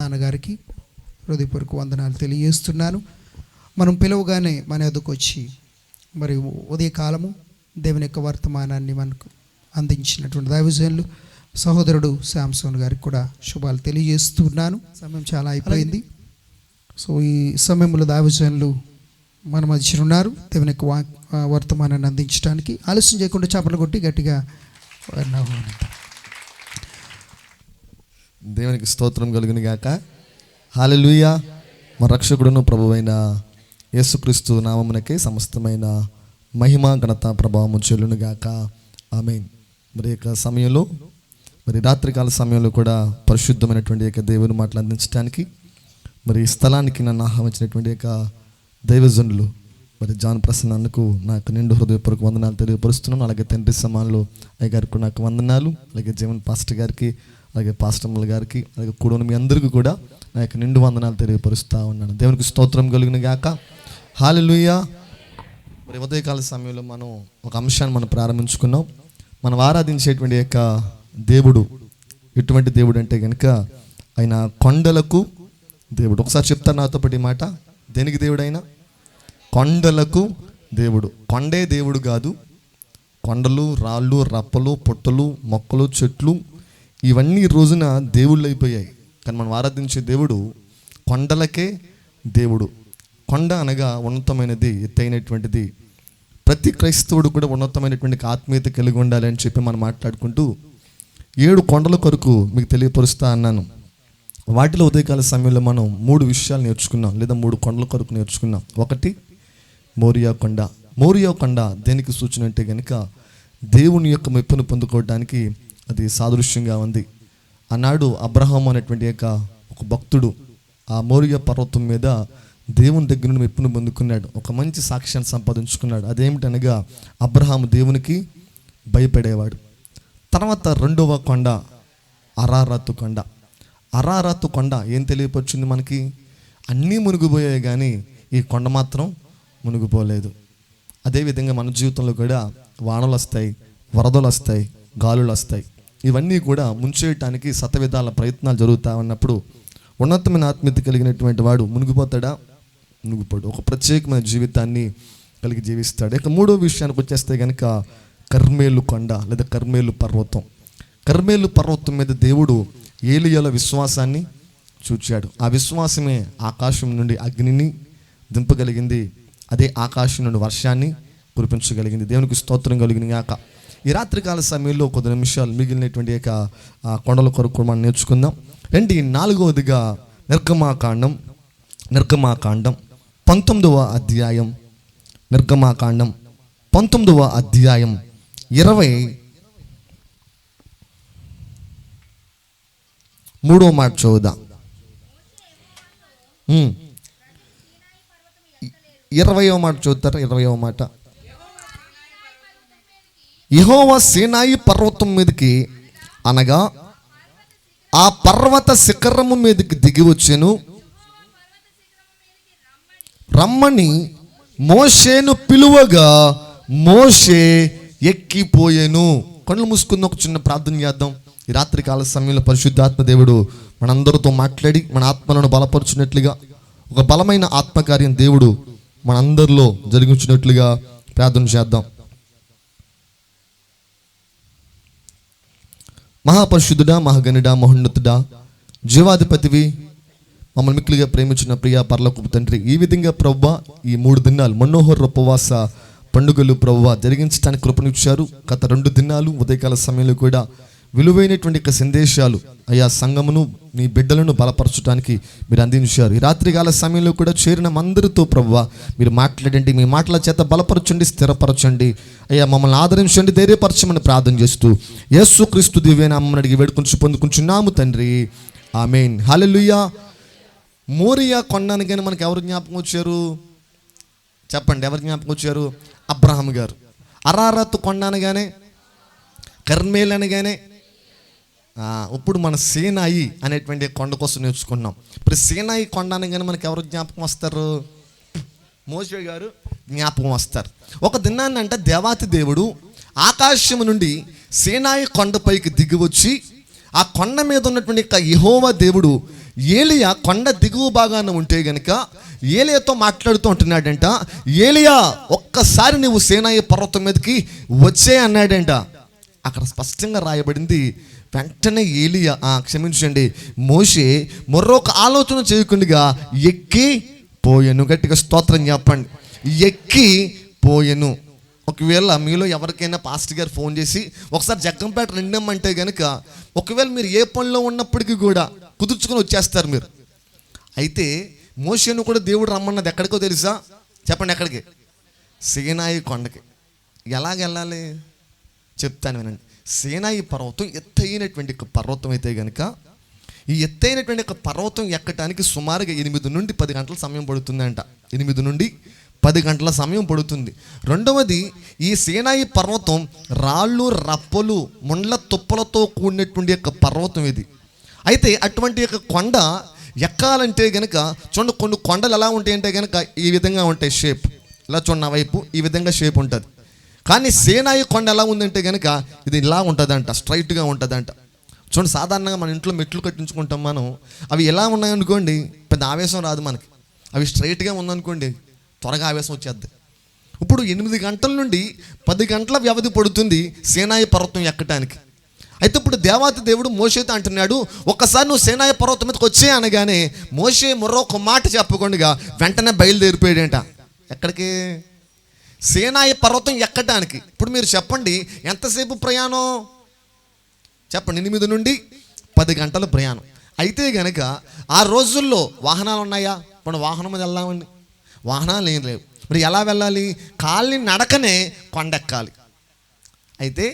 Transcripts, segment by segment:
నాన్నగారికి హృదయపూర్వక వందనాలు తెలియజేస్తున్నాను. మనం పిలువగానే మన ఎదుకు వచ్చి మరి ఉదయకాలము దేవుని యొక్క వర్తమానాన్ని మనకు అందించినటువంటి దైవజనులు సహోదరుడు శాంసన్ గారికి కూడా శుభాలు తెలియజేస్తున్నాను. సమయం చాలా అయిపోయింది. సో ఈ సమయంలో దైవజనులు మన మధ్య ఉన్నారు దేవుని యొక్క వర్తమానాన్ని అందించడానికి. ఆలస్యం చేయకుండా చప్పట్లు కొట్టి గట్టిగా దేవునికి స్తోత్రం కలుగును గాక. హల్లెలూయా. మన రక్షకుడును ప్రభువైన యేసుక్రీస్తు నామమునకే సమస్తమైన మహిమ ఘనత ప్రభావము చెల్లును గాక. ఆమేన్. మరి యొక్క సమయంలో మరి రాత్రికాల సమయంలో కూడా పరిశుద్ధమైనటువంటి యొక్క దేవుని మాటలు అందించడానికి మరి స్థలానికి నన్ను ఆహ్వానించినటువంటి యొక్క దైవజనులు మరి జాన్ ప్రసన్నకు నాకు నిండు హృదయపూర్వక వందనాలు తెలియపరుస్తున్నాను. అలాగే తండ్రి సమానులు అయ్య గారికి నాకు వందనాలు. అలాగే జీవన్ పాస్టర్ గారికి, అలాగే పాస్టర్ల గారికి, అలాగే కూడని మీ అందరికీ కూడా నా యొక్క నిండు వందనాలు తెలియపరుస్తూ ఉన్నాను. దేవునికి స్తోత్రం కలుగును గాక. హల్లెలూయా. మరి ఉదయకాల సమయంలో మనం ఒక అంశాన్ని మనం ప్రారంభించుకున్నాం. మనం ఆరాధించేటువంటి యొక్క దేవుడు ఎటువంటి దేవుడు అంటే కనుక ఆయన కొండలకు దేవుడు. ఒకసారి చెప్తారు నాతో పాటు ఈ మాట. దేనికి దేవుడు అయినా? కొండలకు దేవుడు. కొండే దేవుడు కాదు. కొండలు, రాళ్ళు, రప్పలు, పొట్టలు, మొక్కలు, చెట్లు ఇవన్నీ ఈ రోజున దేవుళ్ళు అయిపోయాయి. కానీ మనం ఆరాధించే దేవుడు కొండలకే దేవుడు. కొండ అనగా ఉన్నతమైనది, ఎత్తైనటువంటిది. ప్రతి క్రైస్తవుడు కూడా ఉన్నతమైనటువంటి ఆత్మీయత కలిగి ఉండాలి అని చెప్పి మనం మాట్లాడుకుంటూ 7 కొండల కొరకు మీకు తెలియపరుస్తా అన్నాను. వాటిలో ఉదయకాల సమయంలో మనం 3 విషయాలు నేర్చుకున్నాం, లేదా 3 కొండల కొరకు నేర్చుకున్నాం. ఒకటి మోరియా కొండ. మోరియా కొండ దేనికి సూచన అంటే కనుక దేవుని యొక్క మెప్పును పొందుకోవడానికి అది సాదృశ్యంగా ఉంది. ఆనాడు అబ్రహాం అనేటువంటి యొక్క ఒక భక్తుడు ఆ మోరియా పర్వతం మీద దేవుని దగ్గర నుండి మెప్పును పొందుకున్నాడు. ఒక మంచి సాక్ష్యాన్ని సంపాదించుకున్నాడు. అదేమిటనగా అబ్రహాం దేవునికి భయపడేవాడు. తర్వాత 2వ కొండ అరారాతు కొండ. అరారాతు కొండ ఏం తెలియపరిచింది మనకి? అన్నీ మునిగిపోయాయి కానీ ఈ కొండ మాత్రం మునిగిపోలేదు. అదేవిధంగా మన జీవితంలో కూడా వానలు వస్తాయి, వరదలు వస్తాయి, గాలులు వస్తాయి. ఇవన్నీ కూడా ముంచేయటానికి శతవిధాల ప్రయత్నాలు జరుగుతూ ఉన్నప్పుడు ఉన్నతమైన ఆత్మీయత కలిగినటువంటి వాడు మునిగిపోతాడా? మునిగిపోడు. ఒక ప్రత్యేకమైన జీవితాన్ని కలిగి జీవిస్తాడు. ఇక 3వ విషయానికి వచ్చేస్తే కనుక కర్మేలు కొండ లేదా కర్మేలు పర్వతం. కర్మేలు పర్వతం మీద దేవుడు ఏలీయాల విశ్వాసాన్ని చూచాడు. ఆ విశ్వాసమే ఆకాశం నుండి అగ్నిని దింపగలిగింది. అదే ఆకాశం నుండి వర్షాన్ని కురిపించగలిగింది. దేవునికి స్తోత్రం కలిగింది గాక. ఈ రాత్రికాల సమయంలో కొద్ది నిమిషాలు మిగిలినటువంటి యొక్క కొండల కొరకు మనం నేర్చుకుందాం. 4వదిగా నిర్గమాకాండం 19వ అధ్యాయం. నిర్గమాకాండం 19వ అధ్యాయం 23వ మాట చదువుదాం. 20వ మాట చదువుతారు. 20వ మాట. యెహోవా సీనాయి పర్వతం మీదకి అనగా ఆ పర్వత శిఖరము మీదకి దిగి వచ్చెను. రమ్మని మోషేను పిలువగా మోషే ఎక్కిపోయెను. కళ్ళు మూసుకుని ఒక చిన్న ప్రార్థన చేద్దాం. ఈ రాత్రికాల సమయంలో పరిశుద్ధాత్మ దేవుడు మనందరితో మాట్లాడి మన ఆత్మలను బలపరుచున్నట్లుగా, ఒక బలమైన ఆత్మకార్యం దేవుడు మనందరిలో జరిగించినట్లుగా ప్రార్థన చేద్దాం. మహాపరిశుద్ధుడా, మహాగణుడా, మహోన్నతుడా, జీవాధిపతివి, మమ్మల్ని మిక్కిలిగా ప్రేమించిన ప్రియా పరలోకపు తండ్రి, ఈ విధంగా ప్రభువా ఈ 3 దినాలు మనోహర ఉపవాస పండుగలు ప్రభువా జరిగించడానికి కృపనిచ్చారు. గత 2 దినాలు ఉదయకాల సమయంలో కూడా విలువైనటువంటి సందేశాలు అయా సంఘమును నీ బిడ్డలను బలపరచడానికి మీరు అందించారు. ఈ రాత్రికాల సమయంలో కూడా చేరిన అందరితో ప్రభువా మీరు మాట్లాడండి. మీ మాటల చేత బలపరచండి, స్థిరపరచండి. అయ్యా మమ్మల్ని ఆదరించండి, ధైర్యపరచమని ప్రార్థన చేస్తూ యేసుక్రీస్తు దివ్యనామమున అడిగి వేడుకొంచు పొందుకుంటున్నాము తండ్రి. ఆమేన్. హల్లెలూయా. మోరియా కొండనగానే మనకి ఎవరు జ్ఞాపకం వచ్చారు? చెప్పండి, ఎవరు జ్ఞాపకం వచ్చారు? అబ్రహాం గారు. అరారతు కొండ అనగానే, కర్మేల్ అనగానే, ఇప్పుడు మన సీనాయి అనేటువంటి కొండ కోసం నేర్చుకున్నాం. ఇప్పుడు సీనాయి కొండ అనగానే మనకి ఎవరు జ్ఞాపకం వస్తారు? మోషే గారు జ్ఞాపకం వస్తారు. ఒక దినాన్ని అంటే దేవాతి దేవుడు ఆకాశం నుండి సీనాయి కొండపైకి దిగి వచ్చి ఆ కొండ మీద ఉన్నటువంటి యెహోవా దేవుడు ఏలియా కొండ దిగువ భాగాన ఉంటే గనుక ఏలియాతో మాట్లాడుతూ ఉంటున్నాడంట. ఏలియా ఒక్కసారి నువ్వు సీనాయి పర్వతం మీదకి వచ్చే అన్నాడంట. అక్కడ స్పష్టంగా రాయబడింది, వెంటనే ఏలియా క్షమించండి మోషే మరొక ఆలోచన చేయకుండా ఎక్కి పోయెను. గట్టిగా స్తోత్రం చెప్పండి. ఎక్కి పోయెను. ఒకవేళ మీలో ఎవరికైనా పాస్టర్ గారు ఫోన్ చేసి ఒకసారి జగ్గంపేట రెండమ్మంటే కనుక ఒకవేళ మీరు ఏ పనిలో ఉన్నప్పటికీ కూడా కుదుర్చుకొని వచ్చేస్తారు మీరు. అయితే మోషేను కూడా దేవుడు రమ్మన్నది ఎక్కడికో తెలుసా? చెప్పండి ఎక్కడికి? సీనాయి కొండకి. ఎలాగెళ్ళాలి చెప్తాను వినండి. సీనాయి పర్వతం ఎత్తైనటువంటి పర్వతం అయితే కనుక ఈ ఎత్తైనటువంటి పర్వతం ఎక్కడానికి సుమారుగా 8 నుండి 10 గంటల సమయం పడుతుందంట. 8 నుండి 10 గంటల సమయం పడుతుంది. రెండవది, ఈ సీనాయి పర్వతం రాళ్ళు రప్పలు ముండ్ల తుప్పలతో కూడినటువంటి పర్వతం ఇది. అయితే అటువంటి కొండ ఎక్కాలంటే కనుక చూడండి, కొన్ని కొండలు ఎలా ఉంటాయంటే కనుక ఈ విధంగా ఉంటాయి షేప్. ఇలా చూడండి, నా వైపు ఈ విధంగా షేప్ ఉంటుంది. కానీ సీనాయి కొండ ఎలా ఉందంటే కనుక ఇది ఇలా ఉంటుందంట, స్ట్రైట్గా ఉంటుందంట. చూడండి, సాధారణంగా మన ఇంట్లో మెట్లు కట్టించుకుంటాం మనం. అవి ఎలా ఉన్నాయనుకోండి పెద్ద ఆవేశం రాదు మనకి. అవి స్ట్రైట్గా ఉందనుకోండి త్వరగా ఆవేశం వచ్చేద్ది. ఇప్పుడు 8 గంటల నుండి 10 గంటల వ్యవధి పడుతుంది సీనాయి పర్వతం ఎక్కటానికి. అయితే ఇప్పుడు దేవాతి దేవుడు మోషేతో అంటున్నాడు, ఒక్కసారి నువ్వు సీనాయి పర్వతం మీదకి వచ్చే అనగానే మోషే మరొక మాట చెప్పకుండా వెంటనే బయలుదేరిపోయాడంట. ఎక్కడికి? సీనాయి పర్వతం ఎక్కటానికి. ఇప్పుడు మీరు చెప్పండి, ఎంతసేపు ప్రయాణం చెప్పండి? 8 నుండి 10 గంటల ప్రయాణం. అయితే కనుక ఆ రోజుల్లో వాహనాలు ఉన్నాయా? ఇప్పుడు వాహనం మీద వెళ్దామండి, వాహనాలు ఏం లేవు. మరి ఎలా వెళ్ళాలి? కాళ్ళని నడకనే కొండెక్కాలి. అయితే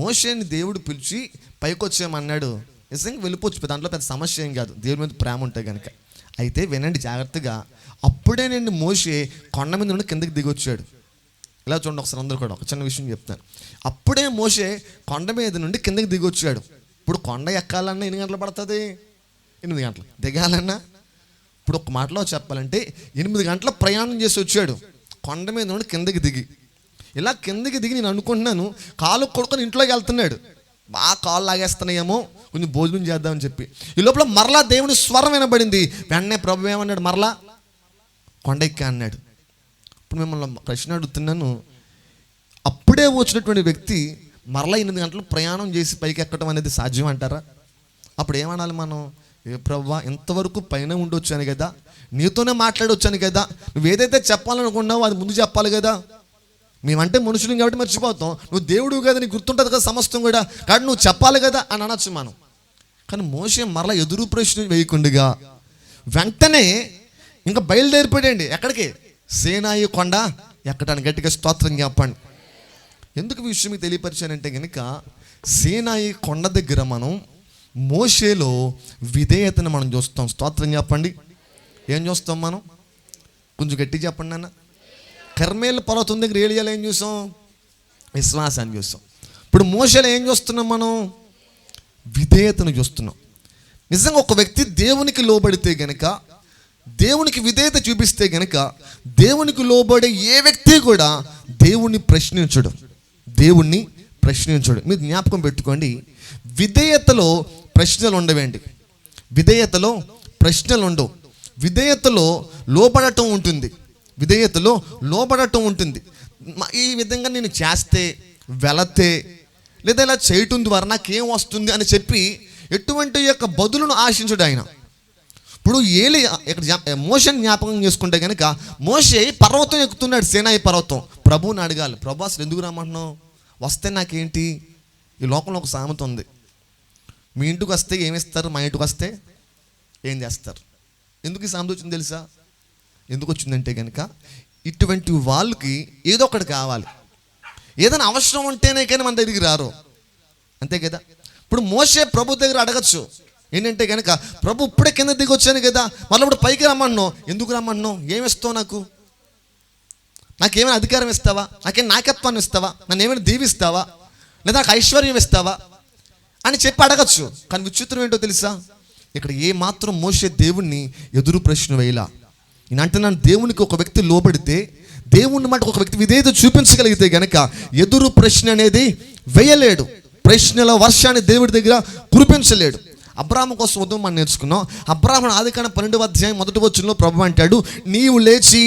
మోషేని దేవుడు పిలిచి పైకి వచ్చేయమన్నాడు. నిజంగా వెళ్ళిపోవచ్చు, దాంట్లో పెద్ద సమస్య ఏం కాదు, దేవుడి మీద ప్రేమ ఉంటే కనుక. అయితే వినండి జాగ్రత్తగా, అప్పుడే నేను మోషే కొండ మీద నుండి కిందకి దిగొచ్చాడు. ఇలా చూడండి ఒకసారి అందరూ కూడా, ఒక చిన్న విషయం చెప్తాను. అప్పుడే మోషే కొండ మీద నుండి కిందకి దిగొచ్చాడు. ఇప్పుడు కొండ ఎక్కాలన్నా ఎన్ని గంటలు పడుతుంది? 8 గంటలు. దిగాలన్నా ఇప్పుడు ఒక మాటలో చెప్పాలంటే 8 గంటల ప్రయాణం చేసి వచ్చాడు కొండ మీద నుండి కిందకి దిగి. ఇలా కిందకి దిగి నేను అనుకుంటున్నాను కాలు కొడుకొని ఇంట్లోకి వెళ్తున్నాడు. బాగా కాళ్ళు లాగేస్తున్నాయేమో, కొంచెం భోజనం చేద్దామని చెప్పి. ఈ లోపల మరలా దేవుని స్వరం వినబడింది. వెంటనే ప్రభు ఏమన్నాడు? మరలా కొండ ఎక్కా అన్నాడు. ఇప్పుడు మిమ్మల్ని ప్రశ్న అడుగుతున్నాను, అప్పుడే వచ్చినటువంటి వ్యక్తి మరలా 8 గంటలు ప్రయాణం చేసి పైకి ఎక్కడం అనేది సాధ్యం అంటారా? అప్పుడు ఏమనాలి మనం? ఏ ప్రభువా, ఇంతవరకు పైన ఉండొచ్చాను కదా, నీతోనే మాట్లాడొచ్చాను కదా, నువ్వు ఏదైతే చెప్పాలనుకున్నావో అది ముందు చెప్పాలి కదా. మేమంటే మనుషులు కాబట్టి మర్చిపోతాం, నువ్వు దేవుడు కదా, నీకు గుర్తుంటుంది కదా సమస్తం కూడా, కాబట్టి నువ్వు చెప్పాలి కదా అని అనొచ్చు మనం. కానీ మోషే మరలా ఎదురు ప్రశ్న వేయకుండగా వెంటనే ఇంకా బయలుదేరిపోయాడండి. ఎక్కడికి? సీనాయి కొండ ఎక్కడానికి. గట్టిగా స్తోత్రం చెప్పండి. ఎందుకు ఈ విషయం మీకు తెలియపరిచానంటే కనుక సీనాయి కొండ దగ్గర మనం మోషేలో విధేయతను మనం చూస్తాం. స్తోత్రం చెప్పండి. ఏం చూస్తాం మనం? కొంచెం గట్టి చెప్పండి అన్న. కర్మేలు పర్వతం దగ్గర ఏలియాలో ఏం చూసాం? విశ్వాసాన్ని చూస్తాం. ఇప్పుడు మోషేలో ఏం చూస్తున్నాం మనం? విధేయతను చూస్తున్నాం. నిజంగా ఒక వ్యక్తి దేవునికి లోబడితే గనక, దేవునికి విధేయత చూపిస్తే గనక, దేవునికి లోబడే ఏ వ్యక్తి కూడా దేవుణ్ణి ప్రశ్నించడు. దేవుణ్ణి ప్రశ్నించడు. మీరు జ్ఞాపకం పెట్టుకోండి, విధేయతలో ప్రశ్నలు ఉండవండి. విధేయతలో ప్రశ్నలు ఉండవు. విధేయతలో లోబడటం ఉంటుంది. విధేయతలో లోబడటం ఉంటుంది. ఈ విధంగా నేను చేస్తే, వెళతే, లేదా ఇలా చేయటం ద్వారా నాకేం వస్తుంది అని చెప్పి ఎటువంటి యొక్క బదులను ఆశించడు ఆయన. ఇప్పుడు ఇక్కడ మోషేని జ్ఞాపకం చేసుకుంటే కనుక మోషే పర్వతం ఎక్కుతున్నాడు, సీనాయి పర్వతం. ప్రభువుని అడగాలి, ప్రభు అసలు ఎందుకు రమ్మంటున్నావు? వస్తే నాకేంటి? ఈ లోకంలో ఒక సామెత ఉంది, మీ ఇంటికి వస్తే ఏమిస్తారు, మా ఇంటికి వస్తే ఏం చేస్తారు. ఎందుకు ఈ సామెత వచ్చింది తెలుసా? ఎందుకు వచ్చిందంటే కనుక ఇటువంటి వాళ్ళకి ఏదో ఒకటి కావాలి, ఏదైనా అవసరం ఉంటేనే కానీ మన దగ్గరికి రారు, అంతే కదా. ఇప్పుడు మోషే ప్రభు దగ్గర అడగచ్చు ఏంటంటే కనుక, ప్రభు ఇప్పుడే కింద దిగి వచ్చాను కదా, మళ్ళీ ఇప్పుడు పైకి రమ్మన్నావు, ఎందుకు రమ్మన్నావు? ఏమిస్తావు నాకు? నాకేమైనా అధికారం ఇస్తావా? నాకేం నాయకత్వాన్ని ఇస్తావా? నన్ను ఏమైనా దీవిస్తావా? లేదా నాకు ఐశ్వర్యం ఇస్తావా అని చెప్పి అడగచ్చు. కానీ విచిత్రం ఏంటో తెలుసా? ఇక్కడ ఏ మాత్రం మోషే దేవుణ్ణి ఎదురు ప్రశ్న వేయలా. నేనంటే నన్ను దేవునికి ఒక వ్యక్తి లోబడితే, దేవుణ్ణి మాట ఒక వ్యక్తి విధేయత చూపించగలిగితే గనక ఎదురు ప్రశ్న అనేది వేయలేడు. ప్రశ్నల వర్షాన్ని దేవుడి దగ్గర కురిపించలేడు. అబ్రాహాము కోసం ఉదయం మనం నేర్చుకున్నాం. అబ్రాహాము ఆదికాండం 12వ అధ్యాయం 1వ వచనంలో ప్రభువు అంటాడు, నీవు లేచి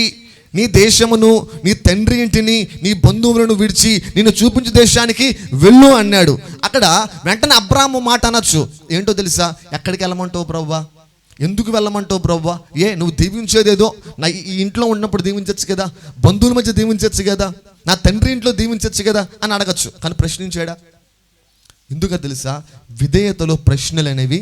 నీ దేశమును, నీ తండ్రి ఇంటిని, నీ బంధువులను విడిచి నిన్ను చూపించే దేశానికి వెళ్ళు అన్నాడు. అక్కడ వెంటనే అబ్రాహాము మాట అనొచ్చు, ఏంటో తెలుసా? ఎక్కడికి వెళ్ళమంటావు ప్రభువా? ఎందుకు వెళ్ళమంటావు ప్రభువా? నువ్వు దీవించేదేదో నా ఈ ఇంట్లో ఉన్నప్పుడు దీవించవచ్చు కదా, బంధువుల మధ్య దీవించవచ్చు కదా, నా తండ్రి ఇంట్లో దీవించవచ్చు కదా అని అడగచ్చు. కానీ ప్రశ్నించాడా? ఎందుకో తెలుసా? విధేయతలో ప్రశ్నలు అనేవి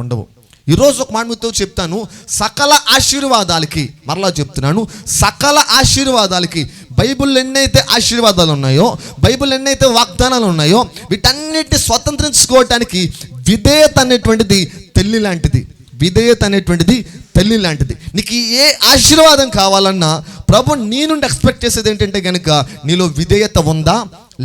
ఉండవు. ఈరోజు ఒక మాట మీతో చెప్తాను, సకల ఆశీర్వాదాలకి, మరలా చెప్తున్నాను, సకల ఆశీర్వాదాలకి బైబిల్లో ఎన్నైతే ఆశీర్వాదాలు ఉన్నాయో, బైబిల్ ఎన్నైతే వాగ్దానాలు ఉన్నాయో, వీటన్నిటిని స్వతంత్రించుకోవటానికి విధేయత అనేటువంటిది తల్లి లాంటిది. విధేయత అనేటువంటిది తల్లి లాంటిది. నీకు ఏ ఆశీర్వాదం కావాలన్నా ప్రభు నీ నుండి ఎక్స్పెక్ట్ చేసేది ఏంటంటే కనుక నీలో విధేయత ఉందా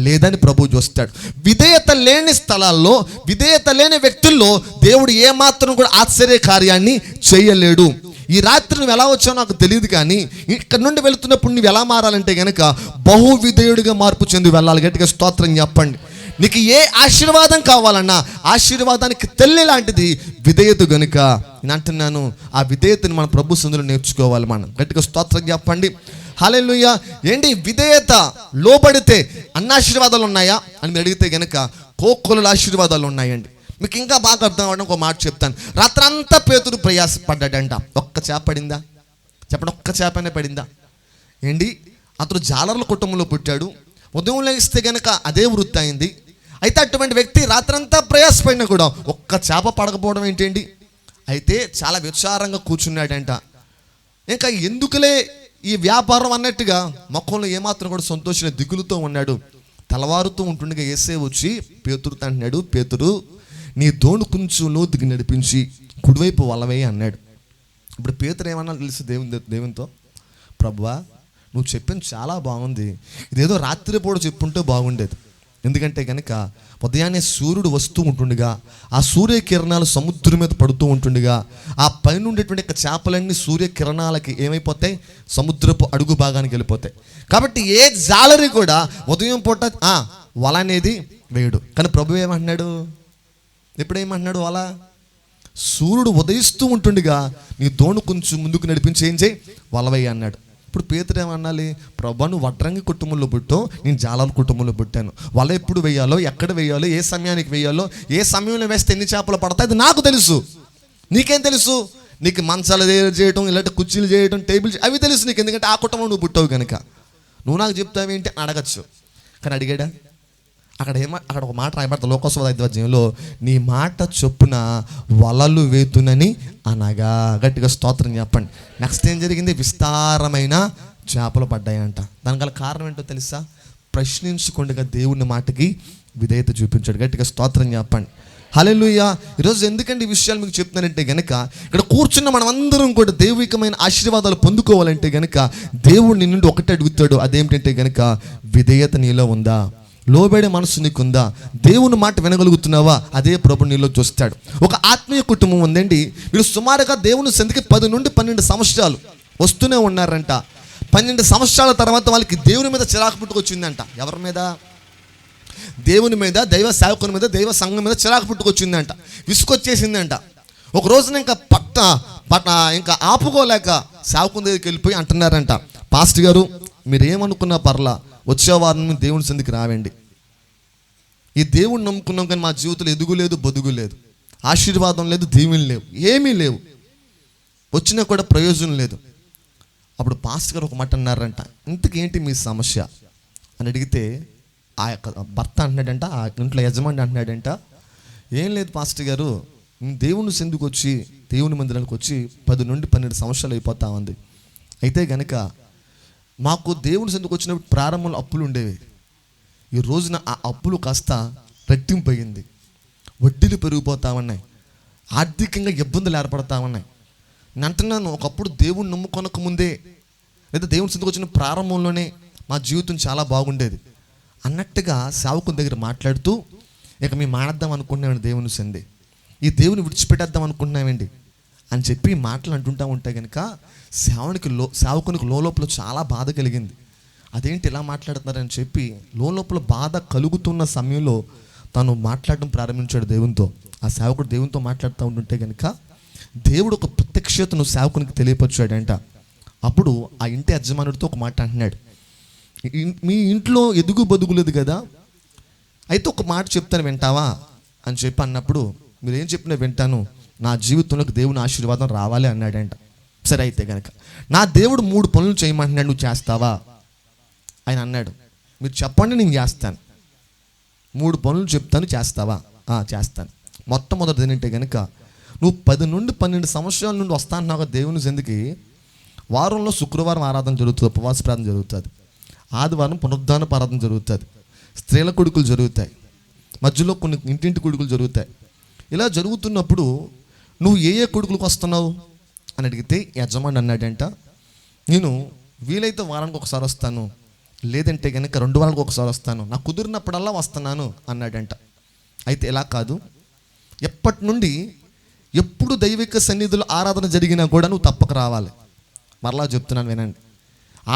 లేదని ప్రభు చూస్తాడు. విధేయత లేని స్థలాల్లో, విధేయత లేని వ్యక్తుల్లో దేవుడు ఏమాత్రం కూడా ఆశ్చర్య కార్యాన్ని చేయలేడు. ఈ రాత్రి నువ్వు ఎలా వచ్చావు నాకు తెలియదు, కానీ ఇక్కడ నుండి వెళుతున్నప్పుడు నువ్వు ఎలా మారాలంటే కనుక బహు విధేయుడిగా మార్పు చెంది వెళ్ళాలి. గట్టిగా స్తోత్రం చెప్పండి. నీకు ఏ ఆశీర్వాదం కావాలన్నా ఆశీర్వాదానికి తల్లి లాంటిది విధేయత గనుక నేను అంటున్నాను, ఆ విధేయతని మన ప్రభు సందులో నేర్చుకోవాలి మనం. గట్టిగా స్తోత్రం చెప్పండి. హల్లెలూయా. ఏంటి విధేయత? లోబడితే అన్న ఆశీర్వాదాలు ఉన్నాయా అని మీరు అడిగితే కనుక కోకొల్ల ఆశీర్వాదాలు ఉన్నాయండి. మీకు ఇంకా బాగా అర్థం అవ్వడం ఒక మాట చెప్తాను. రాత్రంతా పేతురు ప్రయాసపడ్డాడంట. ఒక్క చేప పడిందా? చెప్పండి, ఒక్క చేపనే పడిందా? ఏంటి, అతడు జాలర్ల కుటుంబంలో పుట్టాడు. ఉదయం లేస్తే కనుక అదే వృత్తి అయింది. అయితే అటువంటి వ్యక్తి రాత్రంతా ప్రయాసపడినా కూడా ఒక్క చేప పడకపోవడం ఏంటండి? అయితే చాలా విచారంగా కూర్చున్నాడంట. ఇంకా ఎందుకులే ఈ వ్యాపారం అన్నట్టుగా మొక్కల్లో ఏమాత్రం కూడా సంతోషంగా దిగులుతో ఉన్నాడు. తెల్లవారుతూ ఉంటుండగా యేసే వచ్చి పేతురుతో అంటున్నాడు, పేతురు నీ దోణి కొంచెం లోతుకి నడిపించి కుడివైపు వలవే అన్నాడు. ఇప్పుడు పేతురు ఏమన్నా తెలుసు దేవునితో, ప్రభువా నువ్వు చెప్పింది చాలా బాగుంది, ఇదేదో రాత్రిపూట చెప్పుంటే బాగుండేది. ఎందుకంటే కనుక ఉదయాన్నే సూర్యుడు వస్తూ ఉంటుండగా ఆ సూర్యకిరణాలు సముద్రం మీద పడుతూ ఉంటుండగా ఆ పైన ఉండేటువంటి చేపలన్నీ సూర్యకిరణాలకి ఏమైపోతాయి? సముద్రపు అడుగు భాగానికి వెళ్ళిపోతాయి. కాబట్టి ఏ జాలరి కూడా ఉదయం పూట వల అనేది వేయడు. కానీ ప్రభు ఏమంటున్నాడు? ఎప్పుడేమంటున్నాడు? వల సూర్యుడు ఉదయిస్తూ ఉంటుండగా నీ దోణి కొంచెం ముందుకు నడిపించి ఏం చేయి, వలవయ్య అన్నాడు. ఇప్పుడు పేతురు ఏమన్నాలి? ప్రభా నువ్వు వడ్రంగి కుటుంబంలో పుట్టావు, నేను జాలర్ల కుటుంబంలో పుట్టాను. వల ఎప్పుడు వేయాలో, ఎక్కడ వేయాలో, ఏ సమయానికి వేయాలో, ఏ సమయంలో వేస్తే ఎన్ని చేపలు పడతాయి అది నాకు తెలుసు. నీకేం తెలుసు? నీకు మంచాలు చేయటం, ఇలాంటి కుర్చీలు చేయటం, టేబుల్ అవి తెలుసు నీకు. ఎందుకంటే ఆ కుటుంబం నువ్వు పుట్టావు కనుక. నువ్వు నాకు చెప్తావేంటి అని అడగచ్చు. కానీ అడిగాడా? అక్కడ ఒక మాట రాయబడతా లోకోస్వాద 5వ అధ్యాయంలో, నీ మాట చొప్పున వలలు వేతునని అనగా. గట్టిగా స్తోత్రం చెప్పండి. నెక్స్ట్ ఏం జరిగింది? విస్తారమైన చేపలు పడ్డాయంట. దానికల కారణం ఏంటో తెలుసా? ప్రశ్నించకుండా దేవుని మాటకి విధేయత చూపించాడు. గట్టిగా స్తోత్రం చెప్పండి. హల్లెలూయా. ఈరోజు ఎందుకంటే ఈ విషయాలు మీకు చెప్తున్నానంటే గనక ఇక్కడ కూర్చున్న మనం అందరం కూడా దైవికమైన ఆశీర్వాదాలు పొందుకోవాలంటే గనక దేవుడు నీ నుండి ఒకటే అడుగుతాడు. అదేమిటంటే గనక విధేయత నీలో ఉందా? లోబడే మనసు నీకుందా? దేవుని మాట వినగలుగుతున్నావా? అదే ప్రభు నీలో చూస్తాడు. ఒక ఆత్మీయ కుటుంబం ఉందండి. వీళ్ళు సుమారుగా దేవుని సంధికి 10 నుండి 12 సంవత్సరాలు వస్తూనే ఉన్నారంట. 12 సంవత్సరాల తర్వాత వాళ్ళకి దేవుని మీద చిరాకు పుట్టుకొచ్చిందంట. ఎవరి మీద? దేవుని మీద, దైవ సేవకుని మీద, దైవ సంఘం మీద చిరాకు పుట్టుకొచ్చిందంట. విసుకొచ్చేసిందంట. ఒక రోజున ఇంకా ఆపుకోలేక సేవకుని దగ్గరికి వెళ్ళిపోయి అంటున్నారంట, పాస్టర్ గారు మీరేమనుకున్నా పర్లా, వచ్చేవారిని దేవుని సంధికి రావండి. ఈ దేవుని నమ్ముకున్నాం కానీ మా జీవితంలో ఎదుగులేదు, బొదుగులేదు, ఆశీర్వాదం లేదు, దీవెనలు లేవు, ఏమీ లేవు, వచ్చినా కూడా ప్రయోజనం లేదు. అప్పుడు పాస్టర్ గారు ఒక మాట అన్నారంట, ఇంతకేంటి మీ సమస్య అని అడిగితే ఆ యొక్క భర్త అంటున్నాడంట, ఆ ఇంట్లో యజమాని అంటున్నాడంట, ఏం లేదు పాస్టర్ గారు, దేవుని సంధికి వచ్చి దేవుని మందిరానికి వచ్చి 10 నుండి 12 సంవత్సరాలు అయిపోతా ఉంది. అయితే గనక మాకు దేవుని సందుకు వచ్చినప్పుడు ప్రారంభంలో అప్పులు ఉండేవి. ఈ రోజున ఆ అప్పులు కాస్త రెట్టింపు అయ్యింది, వడ్డీలు పెరిగిపోతా ఉన్నాయి, ఆర్థికంగా ఇబ్బందులు ఏర్పడతా ఉన్నాయి. నేను అంటున్నాను, ఒకప్పుడు దేవుని నమ్ముకొనక ముందే లేదా దేవుని సందుకు వచ్చిన ప్రారంభంలోనే మా జీవితం చాలా బాగుండేది అన్నట్టుగా సేవకుని దగ్గర మాట్లాడుతూ, ఇక మేము మానేద్దాం అనుకుంటున్నామండి దేవుని సంధి, ఈ దేవుని విడిచిపెట్టేద్దాం అనుకుంటున్నామండి అని చెప్పి మాటలు అంటుంటా ఉంటే కనుక సేవకునికి లోపల చాలా బాధ కలిగింది. అదేంటి ఇలా మాట్లాడుతున్నారని చెప్పి లోపల బాధ కలుగుతున్న సమయంలో తను మాట్లాడడం ప్రారంభించాడు దేవునితో. ఆ సేవకుడు దేవునితో మాట్లాడుతూ ఉంటుంటే కనుక దేవుడు ఒక ప్రత్యక్షతను సేవకునికి తెలియపరిచాడంట. అప్పుడు ఆ ఇంటి యజమానుడితో ఒక మాట అంటున్నాడు, మీ ఇంట్లో ఎదుగు బదుగులేదు కదా, అయితే ఒక మాట చెప్తాను వింటావా అని చెప్పి అన్నప్పుడు, మీరు ఏం చెప్పినా వింటాను, నా జీవితంలోకి దేవుని ఆశీర్వాదం రావాలి అన్నాడంట. సరే అయితే కనుక నా దేవుడు 3 పనులు చేయమంటున్నాడు, నువ్వు చేస్తావా? ఆయన అన్నాడు, మీరు చెప్పండి నేను చేస్తాను. 3 పనులు చెప్తాను, చేస్తావా? చేస్తాను. మొట్టమొదటిది ఏంటంటే కనుక, నువ్వు 10 నుండి 12 సంవత్సరాల నుండి వస్తా అంటున్నావు దేవుని చెందికి. వారంలో శుక్రవారం ఆరాధన జరుగుతుంది, ఉపవాస ప్రార్థన జరుగుతుంది, ఆదివారం పునరుద్ధాన ఆరాధన జరుగుతుంది, స్త్రీల కొడుకులు జరుగుతాయి, మధ్యలో కొన్ని ఇంటింటి కొడుకులు జరుగుతాయి. ఇలా జరుగుతున్నప్పుడు నువ్వు ఏ కొడుకులకు వస్తున్నావు అని అడిగితే యజమాని అన్నాడంట, నేను వీలైతే వారానికి ఒకసారి వస్తాను, లేదంటే కనుక 2 వారాలకు ఒకసారి వస్తాను, నాకు కుదిరినప్పుడల్లా వస్తున్నాను అన్నాడంట. అయితే ఎలా కాదు, ఎప్పటి నుండి ఎప్పుడు దైవిక సన్నిధులు ఆరాధన జరిగినా కూడా నువ్వు తప్పక రావాలి. మరలా చెప్తున్నాను వినండి,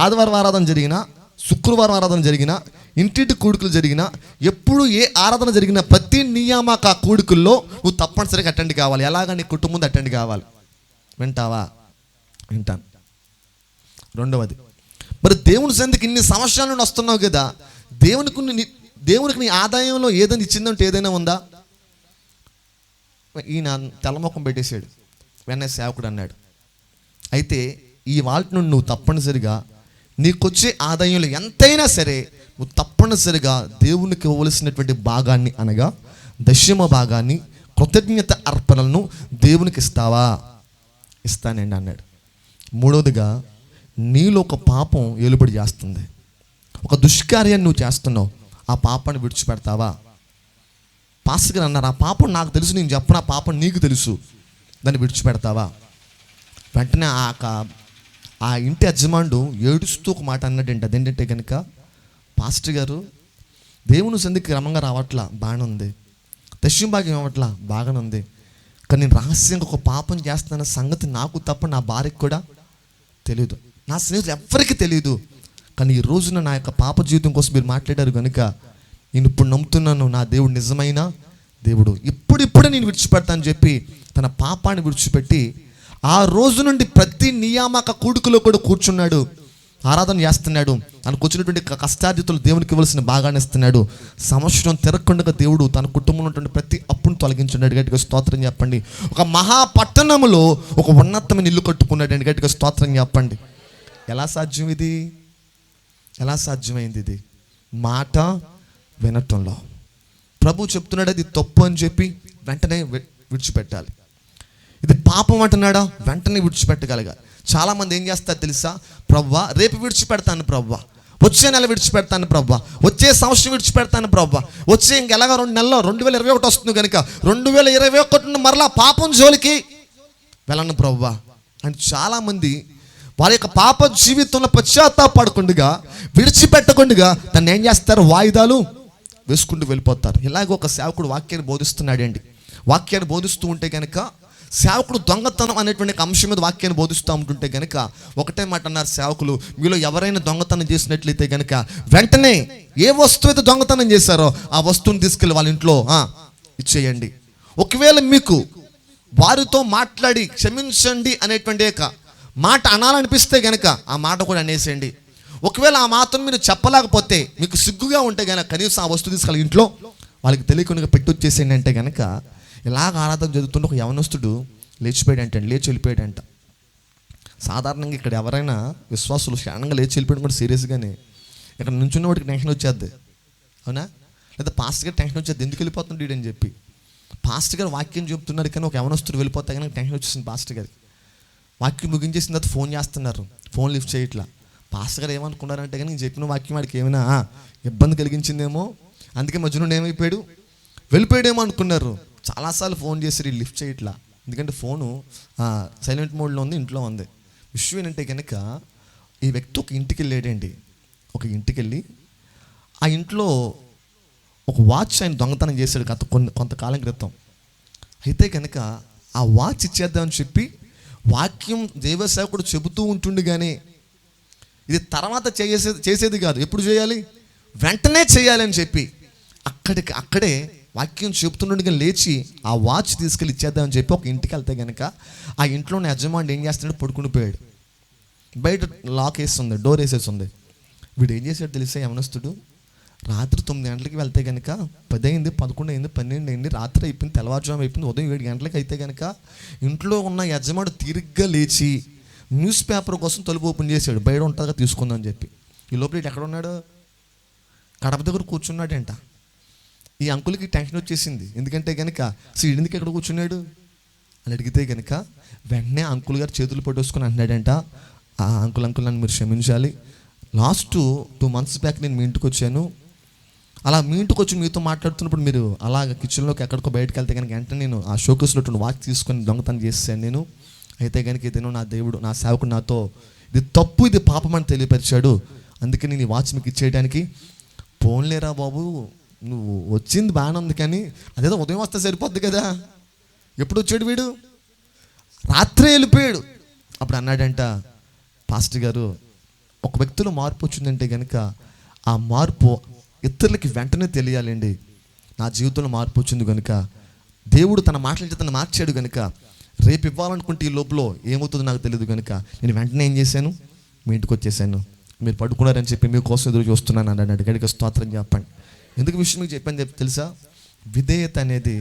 ఆదివారం ఆరాధన జరిగినా, శుక్రవారం ఆరాధన జరిగినా, ఇంటింటి కూడికలు జరిగినా, ఎప్పుడు ఏ ఆరాధన జరిగినా ప్రతి నియామక కూడికల్లో నువ్వు తప్పనిసరిగా అటెండ్ కావాలి. ఎలాగ నీ కుటుంబం అటెండ్ కావాలి. వింటావా? వింటాను. రెండవది, మరి దేవుని సంధికి ఇన్ని సంవత్సరాల నుండి వస్తున్నావు కదా, దేవునికి నీ ఆదాయంలో ఏదైనా ఇచ్చిందంటే ఏదైనా ఉందా? ఈయన తెల్లముఖం పెట్టేశాడు. వెన్న సేవకుడు అన్నాడు, అయితే ఈ వాటి నుండి నువ్వు తప్పనిసరిగా నీకొచ్చే ఆదాయంలో ఎంతైనా సరే నువ్వు తప్పనిసరిగా దేవునికి ఇవ్వవలసినటువంటి భాగాన్ని, అనగా దశమ భాగాన్ని, కృతజ్ఞత అర్పణలను దేవునికి ఇస్తావా? ఇస్తానండి అన్నాడు. మూడవదిగా, నీలో ఒక పాపం ఏలుబడి చేస్తుంది, ఒక దుష్కార్యాన్ని నువ్వు చేస్తున్నావు, ఆ పాపాన్ని విడిచిపెడతావా? పాస్టర్ గారు అన్నారు, ఆ పాపం నాకు తెలుసు, నేను చెప్పను, ఆ పాపం నీకు తెలుసు, దాన్ని విడిచిపెడతావా? వెంటనే ఆ ఇంటి యజమానుడు ఏడుస్తూ ఒక మాట అన్నాడంటే, అదేంటంటే కనుక, పాస్టర్ గారు దేవుని సంధికి క్రమంగా రావట్లా, బాగానే ఉంది, దశమ భాగం ఇవ్వట్లా, బాగానే ఉంది, కానీ నేను రహస్యంగా ఒక పాపం చేస్తున్న సంగతి నాకు తప్ప నా భార్యకు కూడా తెలియదు, నా స్నేహితులు ఎవ్వరికీ తెలియదు, కానీ ఈ రోజున నా యొక్క పాప జీవితం కోసం మీరు మాట్లాడారు కనుక నేను ఇప్పుడు నమ్ముతున్నాను, నా దేవుడు నిజమైన దేవుడు, ఇప్పుడిప్పుడే నేను విడిచిపెడతానని చెప్పి తన పాపాన్ని విడిచిపెట్టి ఆ రోజు నుండి ప్రతి నియామక కూడుకులో కూడా కూర్చున్నాడు, ఆరాధన చేస్తున్నాడు, తనకు వచ్చినటువంటి కష్టార్జితులు దేవునికి ఇవ్వాల్సిన భాగాన్ని ఇస్తున్నాడు. సంవత్సరం తిరగకుండా దేవుడు తన కుటుంబంలో ఉన్నటువంటి ప్రతి అప్పును తొలగించున్నాడు. గట్టిగా స్తోత్రం చెప్పండి. ఒక మహాపట్టణములో ఒక ఉన్నతమైన ఇల్లు కట్టుకున్నాడు అండి. గట్టిగా స్తోత్రం చెప్పండి. ఎలా సాధ్యం ఇది? ఎలా సాధ్యమైంది ఇది? మాట వినటంలో. ప్రభు చెప్తున్నాడు అది తప్పు అని చెప్పి వెంటనే విడిచిపెట్టాలి. ఇది పాపం అంటున్నాడా, వెంటనే విడిచిపెట్టగలగాలి. చాలామంది ఏం చేస్తారు తెలుసా, ప్రవ్వా రేపు విడిచిపెడతాను ప్రవ్వా, వచ్చే నెల విడిచిపెడతాను ప్రవ్వా, వచ్చే సంవత్సరం విడిచిపెడతాను ప్రవ్వా, వచ్చే ఇంకెలాగా 2 నెలల్లో 2021 వస్తుంది కనుక 2021 మరలా పాపం జోలికి వెళ్ళను ప్రవ్వా అని చాలామంది వారి యొక్క పాప జీవితంలో పశ్చాత్తాపడకుండా, విడిచిపెట్టకుండా దాన్ని ఏం చేస్తారు, వాయిదాలు వేసుకుంటూ వెళ్ళిపోతారు. ఇలాగ ఒక సేవకుడు వాక్యాన్ని బోధిస్తున్నాడు అండి. వాక్యాన్ని బోధిస్తూ ఉంటే కనుక, సేవకుడు దొంగతనం అనేటువంటి అంశం మీద వాక్యాన్ని బోధిస్తూ ఉంటుంటే కనుక ఒకటే మాట అన్నారు సేవకులు, మీలో ఎవరైనా దొంగతనం చేసినట్లయితే కనుక వెంటనే ఏ వస్తువు అయితే దొంగతనం చేశారో ఆ వస్తువుని తీసుకెళ్ళి వాళ్ళ ఇంట్లో ఇచ్చేయండి. ఒకవేళ మీకు వారితో మాట్లాడి క్షమించండి అనేటువంటి మాట అనాలనిపిస్తే కనుక ఆ మాట కూడా అనేసేయండి. ఒకవేళ ఆ మాత్రం మీరు చెప్పలేకపోతే, మీకు సిగ్గుగా ఉంటే కనుక కనీసం ఆ వస్తువు తీసుకెళ్ళి ఇంట్లో వాళ్ళకి తెలియకుండా పెట్టి వచ్చేసేయండి అంటే కనుక, ఇలాగ ఆరాధన జరుగుతుంటే ఒక యవనస్తుడు లేచి వెళ్ళిపోయాడంట. సాధారణంగా ఇక్కడ ఎవరైనా విశ్వాసులు క్షణంగా లేచి వెళ్ళిపోయాడు కూడా సీరియస్గానే, ఇక్కడ నుంచున్న వాడికి టెన్షన్ వచ్చేద్ది, అవునా? లేదా పాస్టర్ గారు టెన్షన్ వచ్చేది, ఎందుకు వెళ్ళిపోతుంటాడు అని చెప్పి. పాస్టర్ గారు వాక్యం చెప్తున్నారు కానీ ఒక యవనస్తుడు వెళ్ళిపోతే కనుక టెన్షన్ వచ్చేసింది పాస్టర్ గారికి. వాక్యం ముగించేసిన తర్వాత ఫోన్ చేస్తున్నారు, ఫోన్ లిఫ్ట్ చేయట్లా. పాస్టర్ గారు ఏమనుకున్నారంటే కానీ నేను చెప్పిన వాక్యం వాడికి ఏమైనా ఇబ్బంది కలిగించిందేమో, అందుకే మధ్యలో ఏమైపోయాడు, వెళ్ళిపోయాడేమో అనుకున్నారు. చాలాసార్లు ఫోన్ చేసి లిఫ్ట్ చేయట్లా, ఎందుకంటే ఫోను సైలెంట్ మోడ్లో ఉంది, ఇంట్లో ఉంది. విషయం ఏంటంటే కనుక ఈ వ్యక్తి ఒక ఇంటికి వెళ్ళాడండి. ఒక ఇంటికి వెళ్ళి ఆ ఇంట్లో ఒక వాచ్ ఆయన దొంగతనం చేశాడు కొంతకాలం క్రితం. అయితే కనుక ఆ వాచ్ ఇచ్చేద్దామని చెప్పి వాక్యం దేవసేవకుడు చెబుతూ ఉంటుండగానే, ఇది తర్వాత చేసేది కాదు, ఎప్పుడు చేయాలి, వెంటనే చేయాలి అని చెప్పి అక్కడే వాక్యం చెప్తుండగా లేచి ఆ వాచ్ తీసుకెళ్ళి ఇచ్చేద్దామని చెప్పి ఒక ఇంటికి వెళ్తే కనుక ఆ ఇంట్లో ఉన్న యజమాని ఏం చేస్తున్నాడు, పడుకుని పోయాడు. బయట లాక్ వేస్తుంది, డోర్ వేసేసి ఉంది. వీడు ఏం చేశాడు తెలిసే, యవనస్తుడు రాత్రి 9 గంటలకి వెళ్తే కనుక 10 అయింది, 11 అయింది, 12 అయింది, రాత్రి అయిపోయింది, తెల్లవారుజాము అయిపోయింది, ఉదయం 7 గంటలకి అయితే కనుక ఇంట్లో ఉన్న యజమాడు తిరిగ్గా లేచి న్యూస్ పేపర్ కోసం తలుపు ఓపెన్ చేశాడు, బయట ఉంటుందిగా తీసుకుందామని చెప్పి. ఈ లోపల ఎక్కడ ఉన్నాడు, కడప దగ్గర కూర్చున్నాడంట. ఈ అంకుల్కి టెన్షన్ వచ్చేసింది, ఎందుకంటే కనుక ఎందుకు ఎక్కడ కూర్చున్నాడు అని అడిగితే కనుక వెంటనే అంకుల్ గారు చేతులు పట్టేసుకుని అంటున్నాడంట, అంకుల్ నన్ను మీరు క్షమించాలి, లాస్ట్ 2 months బ్యాక్ నేను మీ ఇంటికి వచ్చాను, అలా మీ ఇంటికి వచ్చి మీతో మాట్లాడుతున్నప్పుడు మీరు అలాగ కిచెన్లోకి ఎక్కడికో బయటకు వెళ్తే కనుక వెంటనే నేను ఆ షోకేస్లో వాచ్ తీసుకొని దొంగతనం చేశాను నేను. అయితే కనుక ఇదేనో నా దేవుడు, నా సేవకుడు నాతో ఇది తప్పు, ఇది పాపం అని తెలియపరిచాడు, అందుకే నేను ఈ వాచ్ మీకు ఇచ్చేయడానికి. పోన్లేరా బాబు, నువ్వు వచ్చింది బాగానే ఉంది, కానీ అదేదో ఉదయం వస్తే సరిపోద్ది కదా. ఎప్పుడు వచ్చాడు వీడు, రాత్రే వెళ్ళిపోయాడు. అప్పుడు అన్నాడంట పాస్టర్ గారు, ఒక వ్యక్తిలో మార్పు వచ్చిందంటే కనుక ఆ మార్పు ఇతరులకి వెంటనే తెలియాలండి. నా జీవితంలో మార్పు వచ్చింది కనుక దేవుడు తన మాటల చేత మార్చాడు కనుక రేపు ఇవ్వాలనుకుంటే ఈ లోపల ఏమవుతుందో నాకు తెలియదు కనుక నేను వెంటనే ఏం చేశాను, మీ ఇంటికి వచ్చేసాను, మీరు పడుకున్నారని చెప్పి మీకోసం ఎదురు చూస్తున్నాను అన్నాడు. గడికి స్తోత్రం చెప్పండి. ఎందుకు విషయం మీకు చెప్పని చెప్పి తెలుసా, విధేయత అనేది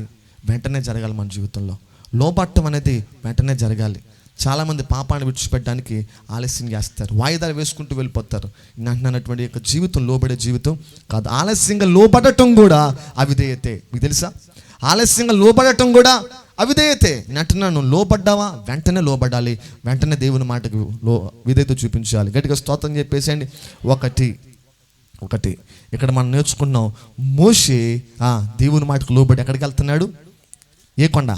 వెంటనే జరగాలి మన జీవితంలో, లోబట్టం అనేది వెంటనే జరగాలి. చాలామంది పాపాన్ని విడిచిపెట్టడానికి ఆలస్యం చేస్తారు, వాయిదాలు వేసుకుంటూ వెళ్ళిపోతారు. అంటున్నటువంటి యొక్క జీవితం లోబడే జీవితం కాదు. ఆలస్యంగా లోబడటం కూడా అవిధేయతే. మీకు తెలుసా, ఆలస్యంగా లోబడటం కూడా అవిధేయతే. నేను అంటున్నాను, లోబడ్డావా వెంటనే లోబడాలి, వెంటనే దేవుని మాటకు విధేయత చూపించాలి. గట్టిగా స్తోత్రం చెప్పేసేయండి. ఒకటి ఇక్కడ మనం నేర్చుకున్నాం, మోషే దేవుని మాటకు లోబడి ఎక్కడికి వెళ్తున్నాడు, ఏ కొండ,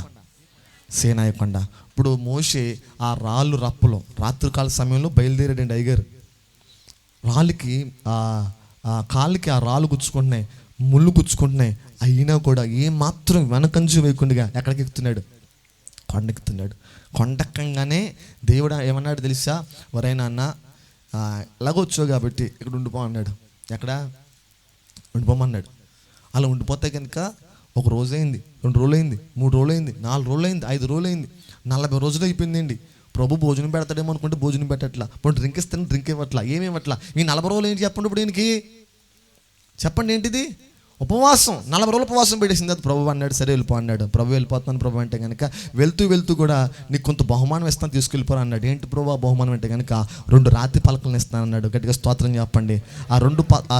సీనాయి కొండ. ఇప్పుడు మోషే ఆ రాళ్ళు రప్పలో రాత్రికాల సమయంలో బయలుదేరాడండి. అయ్యగారు రాళ్ళకి కాళ్ళకి ఆ రాళ్ళు గుచ్చుకుంటున్నాయి, ముళ్ళు గుచ్చుకుంటున్నాయి, అయినా కూడా ఏమాత్రం వెనకంజు వేయకుండా ఎక్కడికి ఎక్కుతున్నాడు, కొండెక్కుతున్నాడు. కొండెక్కంగానే దేవుడు ఏమన్నాడు తెలుసా, ఒరే నాన్న ఎలాగొచ్చావు కాబట్టి ఇక్కడ ఉండిపో అన్నాడు. ఎక్కడ ఉండిపోమన్నాడు. అలా ఉండిపోతే కనుక 1 రోజు అయింది, 2 రోజులు అయింది, 3 రోజులు అయింది, 4 రోజులు అయింది, 5 రోజులు అయింది, 40 రోజులు అయిపోయిందండి. ప్రభు భోజనం పెడతాడేమో అనుకుంటే భోజనం పెట్టట్లా, ఇప్పుడు డ్రింక్ ఇస్తాను డ్రింక్ ఇవ్వట్లా, ఏమివ్వట్లా. ఈ 40 రోజులు ఏంటి చెప్పండి, ఇప్పుడు ఈయనకి చెప్పండి ఏంటిది, ఉపవాసం. 40 రోజులు ఉపవాసం పెట్టేసింది. అది ప్రభు అన్నాడు, సరే వెళ్ళిపో అన్నాడు. ప్రభు వెళ్ళిపోతున్నాను ప్రభు అంటే కనుక వెళ్తూ కూడా నీకు కొంత బహుమానం ఇస్తాను తీసుకెళ్ళిపోరా అన్నాడు. ఏంటి ప్రభు బహుమానం అంటే కనుక 2 రాతి పలకలను ఇస్తాను అన్నాడు. గట్టిగా స్తోత్రం చెప్పండి. ఆ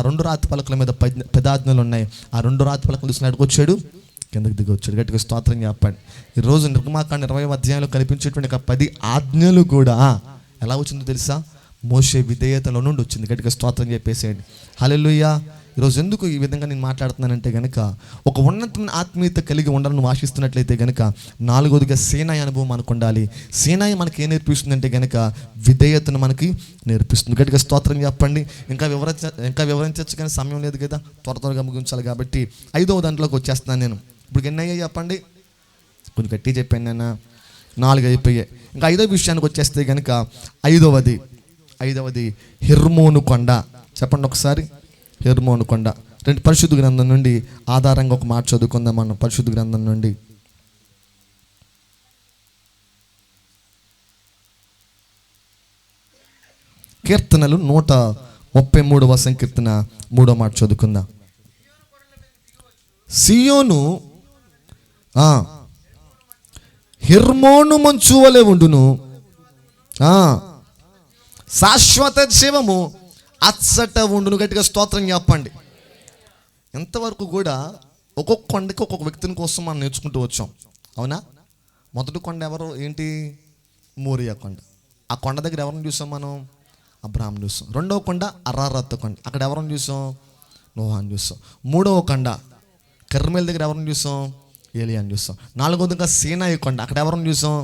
రెండు రాతి పలకల మీద 10 ఆజ్ఞలు ఉన్నాయి. ఆ 2 రాతి పలకలు తీసుకుని వచ్చాడు, కిందకి దిగి వచ్చాడు. గట్టిగా స్తోత్రం చెప్పండి. ఈరోజు నిర్గమాకాండ 20వ అధ్యాయంలో కనిపించేటువంటి 10 ఆజ్ఞలు కూడా ఎలా వచ్చిందో తెలుసా, మోషే విధేయతలో నుండి వచ్చింది. గట్టిగా స్తోత్రం చెప్పేసేయండి. హల్లెలూయా. ఈరోజు ఎందుకు ఈ విధంగా నేను మాట్లాడుతున్నానంటే కనుక ఒక ఉన్నతమైన ఆత్మీయత కలిగి ఉండాలని ఆశిస్తున్నట్లయితే కనుక 4వదిగా సీనాయి అనుభవం మనకు ఉండాలి. సీనాయి మనకి ఏం నేర్పిస్తుందంటే కనుక విధేయతను మనకి నేర్పిస్తుంది. గట్టిగా స్తోత్రం చెప్పండి. ఇంకా వివరించవచ్చు కానీ సమయం లేదు కదా, త్వరగా ముగించాలి కాబట్టి 5వ దాంట్లోకి వచ్చేస్తున్నాను నేను. ఇప్పుడు ఎన్ని అయ్యాయి చెప్పండి, కొంచెం గట్టి చెప్పాను నేను, 4 అయిపోయాయి. ఇంకా 5వ విషయానికి వచ్చేస్తే కనుక 5వది హెర్మోను కొండ. చెప్పండి ఒకసారి, హెర్మోను కొండ. పరిశుద్ధ గ్రంథం నుండి ఆధారంగా ఒక మాట చదువుకుందాం మనం. పరిశుద్ధ గ్రంథం నుండి కీర్తనలు 133వ సంకీర్తన 3వ మాట చదువుకుందాం. సియోను హెర్మోను మంచు వలె ఉండును, శాశ్వత జీవము అచ్చట ఉండును. గట్టిగా స్తోత్రం చెప్పండి. ఎంతవరకు కూడా ఒక్కొక్క కొండకి ఒక్కొక్క వ్యక్తిని కోసం మనం నేర్చుకుంటూ వచ్చాం, అవునా? మొదటి కొండ ఎవరు, ఏంటి, మోరియా కొండ. ఆ కొండ దగ్గర ఎవరిని చూసాం మనం, అబ్రాహాం చూసాం. 2వ కొండ అరారత్ కొండ, అక్కడ ఎవరిని చూసాం, నోహాను చూసాం. 3వ కొండ కర్మేల్ దగ్గర ఎవరిని చూసాం, ఏలియాని చూసాం. 4వదిగా సీనాయి కొండ, అక్కడ ఎవరిని చూసాం,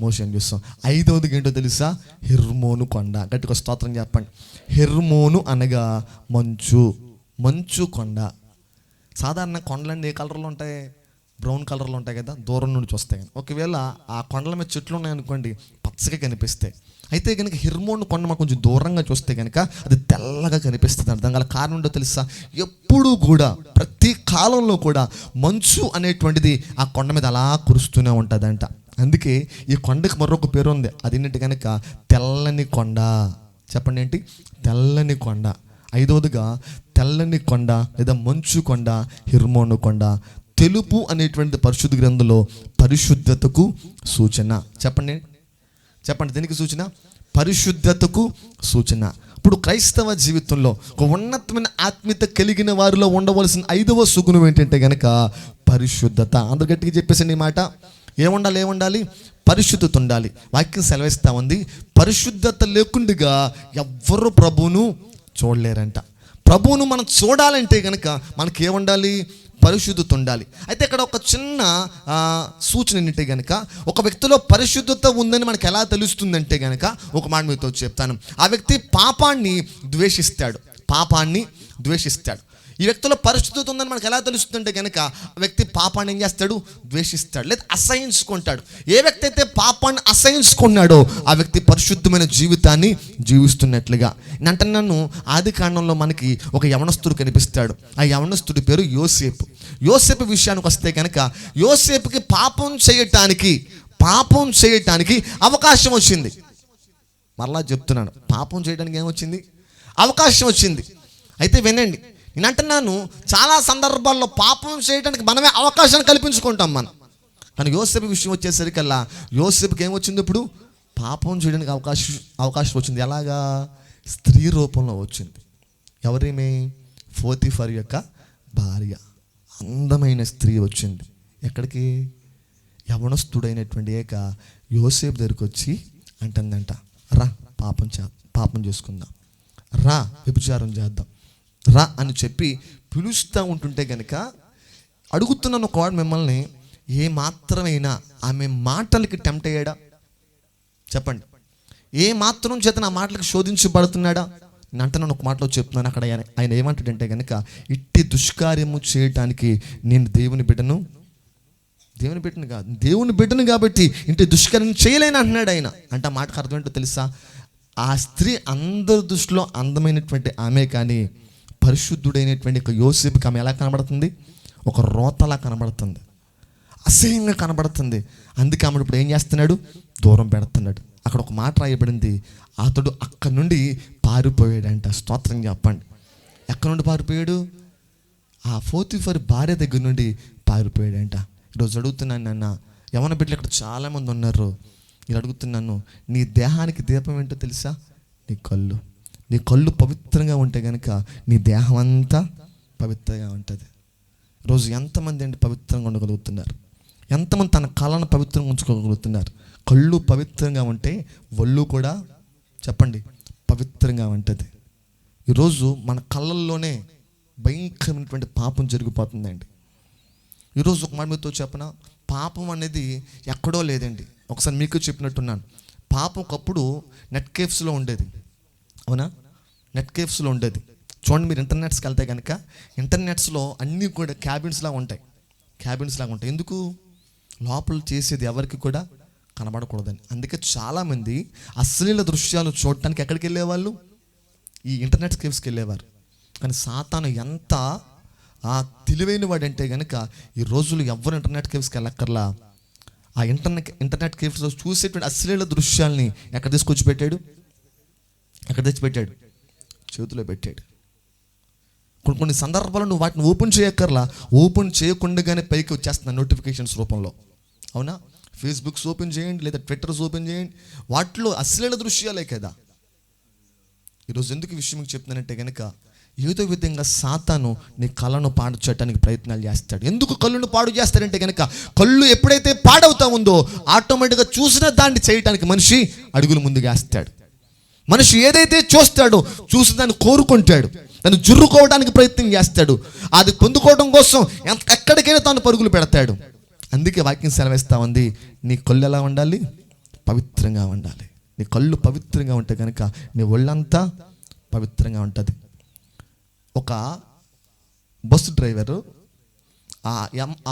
మోషేని చూసాం. 5వదిగా ఏంటో తెలుసా, హెర్మోను కొండ. గట్టిగా స్తోత్రం చెప్పండి. హెర్మోను అనగా మంచు కొండ. సాధారణ కొండలన్నీ ఏ కలర్లో ఉంటాయి, బ్రౌన్ కలర్లో ఉంటాయి కదా, దూరం నుండి చూస్తాయి. ఒకవేళ ఆ కొండల మీద చెట్లు ఉన్నాయనుకోండి, పచ్చగా కనిపిస్తాయి. అయితే కనుక హెర్మోన్ కొండ మనం కొంచెం దూరంగా చూస్తే కనుక అది తెల్లగా కనిపిస్తుంది. అర్థం గల కారణం ఏంటో తెలుసా? ఎప్పుడూ కూడా ప్రతి కాలంలో కూడా మంచు అనేటువంటిది ఆ కొండ మీద అలా కురుస్తూనే ఉంటుందంట. అందుకే ఈ కొండకి మరొక పేరు ఉంది. అదేంటి కనుక తెల్లని కొండ. చెప్పండి ఏంటి? తెల్లని కొండ. ఐదవదిగా తెల్లని కొండ లేదా మంచు కొండ, హెర్మోను కొండ. తెలుపు అనేటువంటి పరిశుద్ధ గ్రంథంలో పరిశుద్ధతకు సూచన. చెప్పండి చెప్పండి దేనికి సూచన? పరిశుద్ధతకు సూచన. ఇప్పుడు క్రైస్తవ జీవితంలో ఒక ఉన్నతమైన ఆత్మీయత కలిగిన వారిలో ఉండవలసిన 5వ సుగుణం ఏంటంటే కనుక పరిశుద్ధత. అందరు గట్టిగా చెప్పేసండి ఈ మాట. ఏముండాలి? పరిశుద్ధత ఉండాలి. వాక్యం సెలవిస్తా ఉంది, పరిశుద్ధత లేకుండా ఎవ్వరు ప్రభువును చూడలేరంట. ప్రభువును మనం చూడాలంటే కనుక మనకి ఏముండాలి? పరిశుద్ధత ఉండాలి. అయితే ఇక్కడ ఒక చిన్న సూచన ఏంటంటే కనుక ఒక వ్యక్తిలో పరిశుద్ధత ఉందని మనకు ఎలా తెలుస్తుందంటే కనుక ఒక మాట మీతో చెప్తాను. ఆ వ్యక్తి పాపాన్ని ద్వేషిస్తాడు. ఈ వ్యక్తిలో పరిశుద్ధత ఉందని మనకు ఎలా తెలుస్తుందంటే కనుక ఆ వ్యక్తి పాపాన్ని ఏం చేస్తాడు? ద్వేషిస్తాడు లేదా అసహించుకుంటాడు. ఏ వ్యక్తి అయితే పాపాన్ని అసహించుకున్నాడో ఆ వ్యక్తి పరిశుద్ధమైన జీవితాన్ని జీవిస్తున్నట్లుగా. అంటే నన్ను ఆది కాండంలో మనకి ఒక యవనస్తుడు కనిపిస్తాడు. ఆ యవనస్తుడి పేరు యోసేపు విషయానికి వస్తే కనుక యోసేపుకి పాపం చేయటానికి అవకాశం వచ్చింది. మరలా చెప్తున్నాను, పాపం చేయడానికి ఏమొచ్చింది? అవకాశం వచ్చింది. అయితే వినండి, నేను అంటున్నాను, చాలా సందర్భాల్లో పాపం చేయడానికి మనమే అవకాశాన్ని కల్పించుకుంటాం మనం. కానీ యోసేపు విషయం వచ్చేసరికల్లా యోసేపుకి ఏమొచ్చింది? ఇప్పుడు పాపం చేయడానికి అవకాశం వచ్చింది. ఎలాగా? స్త్రీ రూపంలో వచ్చింది. ఎవరేమే? పోతీఫర్ యొక్క భార్య, అందమైన స్త్రీ వచ్చింది. ఎక్కడికి? యవనస్తుడైనటువంటి యోసేపు దగ్గరికి వచ్చి అంటుందంట, రా పాపం చేసుకుందాం, రా వ్యభిచారం చేద్దాం, రా అని చెప్పి పిలుస్తూ ఉంటుంటే కనుక అడుగుతున్నాను ఒకవాడు మిమ్మల్ని, ఏ మాత్రమైనా ఆమె మాటలకి టెంప్ట్ అయ్యాడా? చెప్పండి. ఏ మాత్రం చేత నా మాటలకు శోధించబడుతున్నాడా? నేను అంటున్నాను, ఒక మాటలో చెప్తున్నాను. అక్కడ ఆయన ఏమంటాడంటే కనుక, ఇట్టి దుష్కార్యము చేయటానికి నేను దేవుని బిడ్డను కాదు, దేవుని బిడ్డను కాబట్టి ఇంటి దుష్కార్యం చేయలేని అంటున్నాడు ఆయన. అంటే ఆ మాటకు అర్థం ఏంటో తెలుసా? ఆ స్త్రీ అందరి దృష్టిలో అందమైనటువంటి ఆమె, కానీ పరిశుద్ధుడైనటువంటి ఒక యోసేపుకి ఆమె ఎలా కనబడుతుంది? ఒక రోతలా కనబడుతుంది, అసహ్యంగా కనబడుతుంది. అందుకే ఆమె ఇప్పుడు ఏం చేస్తున్నాడు? దూరం పెడుతున్నాడు. అక్కడ ఒక మాట రాయబడింది, అతడు అక్కడి నుండి పారిపోయాడంట. స్తోత్రం చెప్పండి. ఎక్కడి నుండి పారిపోయాడు? ఆ పోతీఫర్ భార్య దగ్గర నుండి పారిపోయాడంట. ఈరోజు అడుగుతున్నాను, నాన్న యవన బిడ్డలు ఇక్కడ చాలామంది ఉన్నారు. నేను అడుగుతున్నాను, నీ దేహానికి దీపం ఏంటో తెలుసా? నీ కళ్ళు పవిత్రంగా ఉంటే కనుక నీ దేహం అంతా పవిత్రంగా ఉంటుంది. రోజు ఎంతమంది అండి పవిత్రంగా ఉండగలుగుతున్నారు? ఎంతమంది తన కళను పవిత్రంగా ఉంచుకోగలుగుతున్నారు? కళ్ళు పవిత్రంగా ఉంటే ఒళ్ళు కూడా, చెప్పండి, పవిత్రంగా ఉంటుంది. ఈరోజు మన కళ్ళల్లోనే భయంకరమైనటువంటి పాపం జరిగిపోతుందండి. ఈరోజు ఒక మాట మీతో చెప్పనా, పాపం అనేది ఎక్కడో లేదండి. ఒకసారి మీకు చెప్పినట్టున్నాను, పాపం ఒకప్పుడు నెట్ కేవ్స్లో ఉండేది. అవునా? నెట్ కేవ్స్లో ఉండేది. చూడండి, మీరు ఇంటర్నెట్స్కి వెళ్తే కనుక ఇంటర్నెట్స్లో అన్నీ కూడా క్యాబిన్స్ లాగా ఉంటాయి. ఎందుకు? లోపల చేసేది ఎవరికి కూడా కనబడకూడదని. అందుకే చాలామంది అశ్లీల దృశ్యాలు చూడటానికి ఎక్కడికి వెళ్ళేవాళ్ళు? ఈ ఇంటర్నెట్ కేవ్స్కి వెళ్ళేవారు. కానీ సాతాను ఎంత తెలివైన వాడంటే కనుక ఈ రోజులు ఎవరు ఇంటర్నెట్ కేవ్స్కి వెళ్ళక్కర్లా. ఆ ఇంటర్నెట్ కేవ్స్లో చూసేటువంటి అశ్లీల దృశ్యాల్ని ఎక్కడ తీసుకొచ్చి పెట్టాడు? ఎక్కడ తెచ్చిపెట్టాడు? చేతిలో పెట్టాడు. కొన్ని సందర్భాల్లో నువ్వు వాటిని ఓపెన్ చేయక్కర్లా, ఓపెన్ చేయకుండానే పైకి వచ్చేస్తున్నా నోటిఫికేషన్స్ రూపంలో. అవునా? ఫేస్బుక్స్ ఓపెన్ చేయండి, లేదా ట్విట్టర్స్ ఓపెన్ చేయండి, వాటిలో అశ్లీల దృశ్యాలే కదా. ఈరోజు ఎందుకు ఈ విషయం చెప్తున్నానంటే కనుక, ఏదో విధంగా సాతాను నీ కళ్ళను పాడు చేయడానికి ప్రయత్నాలు చేస్తాడు. ఎందుకు కళ్ళను పాడు చేస్తాడంటే కనుక, కళ్ళు ఎప్పుడైతే పాడవుతా ఉందో ఆటోమేటిక్గా చూసిన దాన్ని చేయడానికి మనిషి అడుగులు ముందుగా వేస్తాడు. మనిషి ఏదైతే చూస్తాడో చూసి దాన్ని కోరుకుంటాడు, దాన్ని జుర్రుకోవడానికి ప్రయత్నం చేస్తాడు. అది పొందుకోవడం కోసం ఎక్కడికైనా తాను పరుగులు పెడతాడు. అందుకే వాక్యం సెలవిస్తూ ఉంది, నీ కళ్ళు ఎలా ఉండాలి? పవిత్రంగా ఉండాలి. నీ కళ్ళు పవిత్రంగా ఉంటే కనుక నీ ఒళ్ళంతా పవిత్రంగా ఉంటుంది. ఒక బస్సు డ్రైవరు ఆ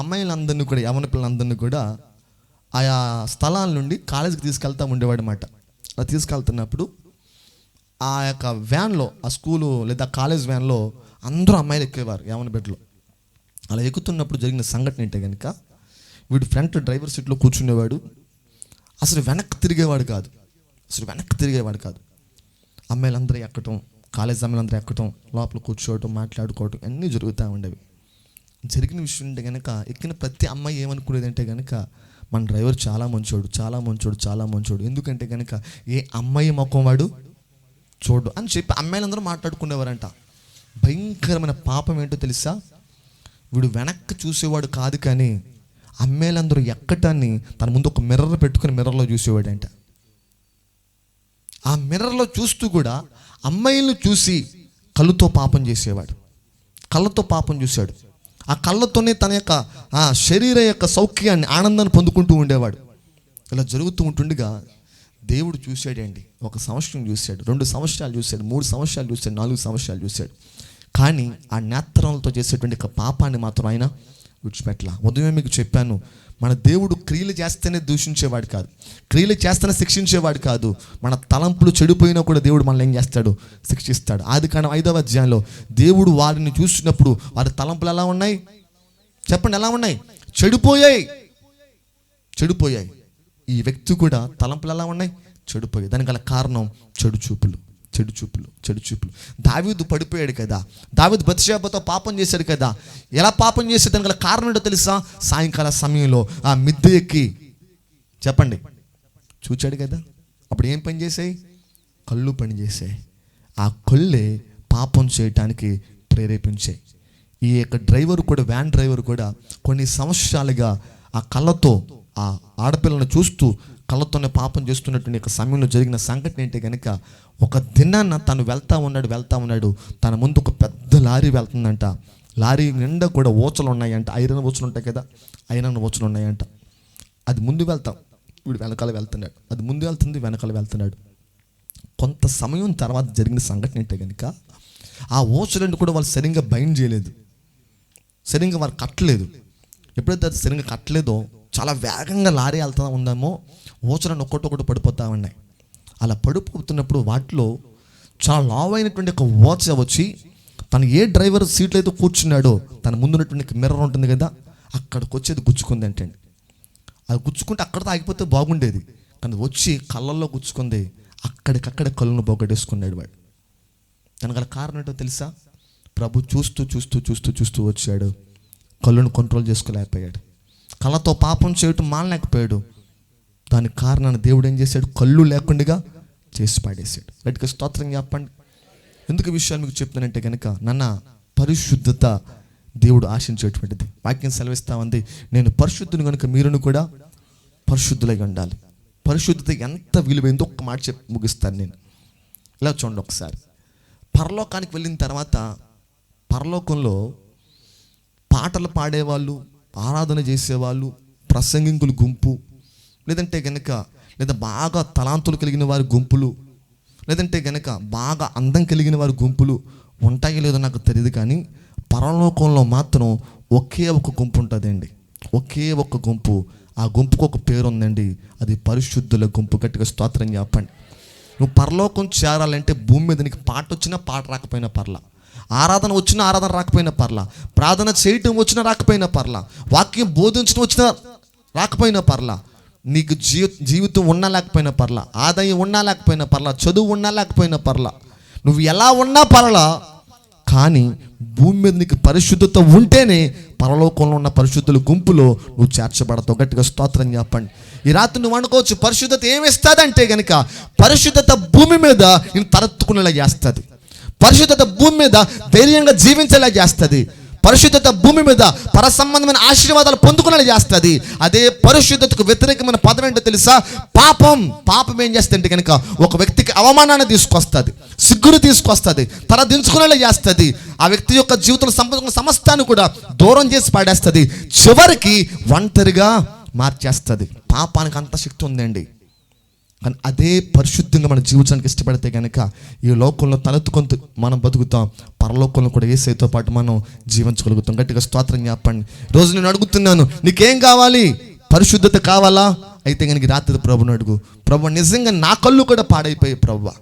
అమ్మాయిలందరినీ కూడా, యవన పిల్లలందరినీ కూడా ఆయా స్థలాల నుండి కాలేజీకి తీసుకెళ్తా ఉండేవాడు అన్నమాట. అలా తీసుకెళ్తున్నప్పుడు ఆ యొక్క వ్యాన్లో, ఆ స్కూలు లేదా కాలేజ్ వ్యాన్లో అందరూ అమ్మాయిలు ఎక్కేవారు, యవ్వన బిడ్డలు. అలా ఎక్కుతున్నప్పుడు జరిగిన సంఘటన ఏంటే కనుక, వీడు ఫ్రంట్ డ్రైవర్ సీట్లో కూర్చునేవాడు. అసలు వెనక్కి తిరిగేవాడు కాదు. అమ్మాయిలందరూ ఎక్కటం, కాలేజ్ అమ్మాయిలందరూ ఎక్కటం, లోపల కూర్చోవటం, మాట్లాడుకోవటం అన్నీ జరుగుతూ ఉండేవి. జరిగిన విషయం అంటే కనుక ఎక్కిన ప్రతి అమ్మాయి ఏమనుకునేదంటే కనుక, మన డ్రైవర్ చాలా మంచోడు, ఎందుకంటే కనుక ఏ అమ్మాయి ముఖం వాడు చూడు అని చెప్పి అమ్మాయిలందరూ మాట్లాడుకునేవారంట. భయంకరమైన పాపం ఏంటో తెలుసా, వీడు వెనక్కి చూసేవాడు కాదు, కానీ అమ్మాయిలందరూ ఎక్కటాన్ని తన ముందు ఒక మిర్రర్ పెట్టుకుని మిర్రర్లో చూసేవాడంట. ఆ మిర్రర్లో చూస్తూ కూడా అమ్మాయిలను చూసి కళ్ళతో పాపం చూశాడు. ఆ కళ్ళతోనే తన యొక్క ఆ శరీర యొక్క సౌఖ్యాన్ని, ఆనందాన్ని పొందుకుంటూ ఉండేవాడు. ఇలా జరుగుతూ ఉంటుండగా దేవుడు చూశాడండి. 1 సంవత్సరం చూశాడు, 2 సంవత్సరాలు చూశాడు, 3 సంవత్సరాలు చూశాడు, 4 సంవత్సరాలు చూశాడు. కానీ ఆ నేత్రాలతో చేసేటువంటి పాపాన్ని మాత్రం ఆయన విడిచిపెట్టలా. ఉదయం మీకు చెప్పాను, మన దేవుడు క్రియలు చేస్తేనే దూషించేవాడు కాదు, క్రియలు చేస్తేనే శిక్షించేవాడు కాదు. మన తలంపులు చెడిపోయినా కూడా దేవుడు మనల్ని ఏం చేస్తాడు, శిక్షిస్తాడు. ఆదికాండం 5వ అధ్యాయంలో దేవుడు వారిని చూసినప్పుడు వారి తలంపులు ఎలా ఉన్నాయి చెప్పండి, ఎలా ఉన్నాయి? చెడిపోయాయి. ఈ వ్యక్తి కూడా తలంపులు ఎలా ఉన్నాయి, చెడిపోయాయి. దానికి గల కారణం చెడు చూపులు. దావీదు పడిపోయాడు కదా, దావీదు బత్షెబతో పాపం చేశాడు కదా. ఎలా పాపం చేశాడు, దానికి గల కారణం ఏంటో తెలుసా? సాయంకాల సమయంలో ఆ మిద్దె ఎక్కి చెప్పండి చూచాడు కదా. అప్పుడు ఏం పని చేసాయి? కళ్ళు పని చేసాయి. ఆ కళ్ళే పాపం చేయటానికి ప్రేరేపించాయి. ఈ యొక్క డ్రైవర్ కూడా, వ్యాన్ డ్రైవర్ కూడా కొన్ని సంవత్సరాలుగా ఆ కళ్ళతో ఆ ఆడపిల్లను చూస్తూ కళ్ళతోనే పాపం చేస్తున్నటువంటి యొక్క సమయంలో జరిగిన సంఘటన ఏంటి కనుక, ఒక దినాన్న తను వెళ్తా ఉన్నాడు. తన ముందు ఒక పెద్ద లారీ వెళ్తుందంట. లారీ నిండా కూడా ఊచలు ఉన్నాయంట, ఐరన్ ఊచలు ఉంటాయి కదా, ఐరన్ ఊచలు ఉన్నాయంట. అది ముందు వీడు వెనకాల వెళ్తున్నాడు, అది ముందు వెళ్తుంది, వెనకాల వెళ్తున్నాడు. కొంత సమయం తర్వాత జరిగిన సంఘటన ఏంటి కనుక, ఆ ఊచలను కూడా వాళ్ళు సరిగ్గా బైండ్ చేయలేదు, సరిగ్గా వారు కట్టలేదు. ఎప్పుడైతే అది సరిగ్గా కట్టలేదో చాలా వేగంగా లారీ వెళ్తా ఉందామో ఊచలను ఒక్కొక్కటి పడిపోతూ ఉన్నాయి. అలా పడిపోతున్నప్పుడు వాటిలో చాలా లావైనటువంటి ఒక ఊచ వచ్చి తను ఏ డ్రైవర్ సీట్లో అయితే కూర్చున్నాడో తన ముందున్నటువంటి మిర్రర్ ఉంటుంది కదా, అక్కడికి వచ్చేది గుచ్చుకుంది అంటండి. అది గుచ్చుకుంటే అక్కడితో ఆగిపోతే బాగుండేది, కానీ వచ్చి కళ్ళల్లో గుచ్చుకుంది. అక్కడికక్కడ కళ్ళను పోగొట్టేసుకున్నాడు వాడు. దానికి గల కారణం ఏంటో తెలుసా? ప్రభు చూస్తూ వచ్చాడు, కళ్ళను కంట్రోల్ చేసుకోలేకపోయాడు, కళ్ళతో పాపం చేయటం మానలేకపోయాడు. దానికి కారణాన్ని దేవుడు ఏం చేశాడు? కళ్ళు లేకుండా చేసి పాడేశాడు. గట్టిగా స్తోత్రం చెప్పండి. ఎందుకు విషయాలు మీకు చెప్తానంటే కనుక, నాన్న పరిశుద్ధత దేవుడు ఆశించేటువంటిది. వాక్యం సెలవిస్తా ఉంది, నేను పరిశుద్ధుని కనుక మీరును కూడా పరిశుద్ధులై ఉండాలి. పరిశుద్ధత ఎంత విలువైందో ఒక్క మాట చెప్పి ముగిస్తాను నేను. ఇలా చూడండి ఒకసారి, పరలోకానికి వెళ్ళిన తర్వాత పరలోకంలో పాటలు పాడేవాళ్ళు, ఆరాధన చేసేవాళ్ళు, ప్రసంగికులు గుంపు, లేదంటే కనుక లేదా బాగా తలాంతులు కలిగిన వారి గుంపులు, లేదంటే కనుక బాగా అందం కలిగిన వారి గుంపులు ఉంటాయో లేదో నాకు తెలియదు, కానీ పరలోకంలో మాత్రం ఒకే ఒక గుంపు ఉంటుందండి, ఒకే ఒక గుంపు. ఆ గుంపుకు ఒక పేరు ఉందండి, అది పరిశుద్ధుల గుంపు. గట్టిగా స్తోత్రం చెప్పండి. నువ్వు పరలోకం చేరాలంటే భూమి మీద నీకు పాట వచ్చినా పాట రాకపోయినా పర్లా, ఆరాధన వచ్చినా ఆరాధన రాకపోయినా పర్లా, ప్రార్థన చేయటం వచ్చినా రాకపోయినా పర్లా, వాక్యం బోధించడం వచ్చినా రాకపోయినా పర్లా, నీకు జీవితం ఉన్నా లేకపోయినా పర్లా, ఆదాయం ఉన్నా లేకపోయినా పర్లా, చదువు ఉన్నా లేకపోయినా పర్లా, నువ్వు ఎలా ఉన్నా పర్లా, కానీ భూమి మీద నీకు పరిశుద్ధత ఉంటేనే పరలోకంలో ఉన్న పరిశుద్ధుల గుంపులో నువ్వు చేర్చబడతావు. గట్టిగా స్తోత్రం చెప్పండి. ఈ రాత్రి నువ్వు అనుకోవచ్చు, పరిశుద్ధత ఏమిస్తుందంటే కనుక, పరిశుద్ధత భూమి మీద నేను తలెత్తుకునేలా చేస్తుంది, పరిశుద్ధత భూమి మీద ధైర్యంగా జీవించేలా చేస్తుంది, పరిశుద్ధత భూమి మీద పరసంబంధమైన ఆశీర్వాదాలు పొందుకునేలా చేస్తుంది. అదే పరిశుద్ధతకు వ్యతిరేకమైన పదం ఏంటో తెలుసా? పాపం ఏం చేస్తుంది కనుక ఒక వ్యక్తికి అవమానాన్ని తీసుకొస్తుంది, సిగ్గును తీసుకొస్తుంది, తల దించుకునేలా చేస్తుంది, ఆ వ్యక్తి యొక్క జీవితంలో సంబంధించిన సమస్తాన్ని కూడా దూరం చేసి పాడేస్తుంది, చివరికి ఒంటరిగా మార్చేస్తుంది. పాపానికి అంత శక్తి ఉందండి. కానీ అదే పరిశుద్ధంగా మన జీవితానికి ఇష్టపడితే కనుక ఈ లోకంలో తలెత్తుకొని మనం బతుకుతాం, పరలోకంలో కూడా యేసుతో పాటు మనం జీవించగలుగుతాం. గట్టిగా స్తోత్రం చెప్పండి. రోజు నేను అడుగుతున్నాను, నీకేం కావాలి? పరిశుద్ధత కావాలా? అయితే కనుక రాత్రి ప్రభుని అడుగు, ప్రభు నిజంగా నా కళ్ళు కూడా పాడైపోయి ప్రభువా,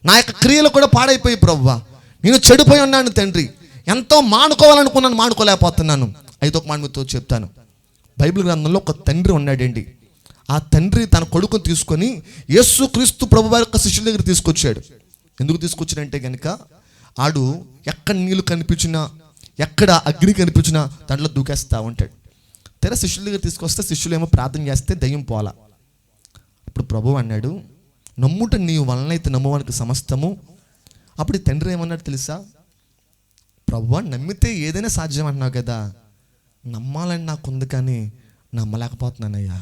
నా యొక్క క్రియలు కూడా పాడైపోయి ప్రభువా, నేను చెడిపోయి ఉన్నాను తండ్రి, ఎంతో మానుకోవాలనుకున్నాను, మానుకోలేకపోతున్నాను. అయితే ఒక మాట మీతో చెప్తాను. బైబిల్ గ్రంథంలో ఒక తండ్రి ఉన్నాడండి. ఆ తండ్రి తన కొడుకుని తీసుకొని యేసుక్రీస్తు ప్రభు వారి యొక్క శిష్యుల దగ్గర తీసుకొచ్చాడు. ఎందుకు తీసుకొచ్చాడంటే కనుక ఆడు ఎక్కడ నీళ్ళు కనిపించినా, ఎక్కడ అగ్ని కనిపించినా దాంట్లో దూకేస్తూ ఉంటాడు. తెర శిష్యుల దగ్గర తీసుకొస్తే శిష్యులు ఏమో ప్రార్థన చేస్తే దయ్యం పోలా. అప్పుడు ప్రభు అన్నాడు, నమ్ముట నీ వలనైతే నమ్మవానికి సమస్తము. అప్పుడు తండ్రి ఏమన్నాడు తెలుసా? ప్రభువా, నమ్మితే ఏదైనా సాధ్యం అంటున్నావు కదా, నమ్మాలని నాకు ఉంది కానీ నమ్మలేకపోతున్నానయ్యా,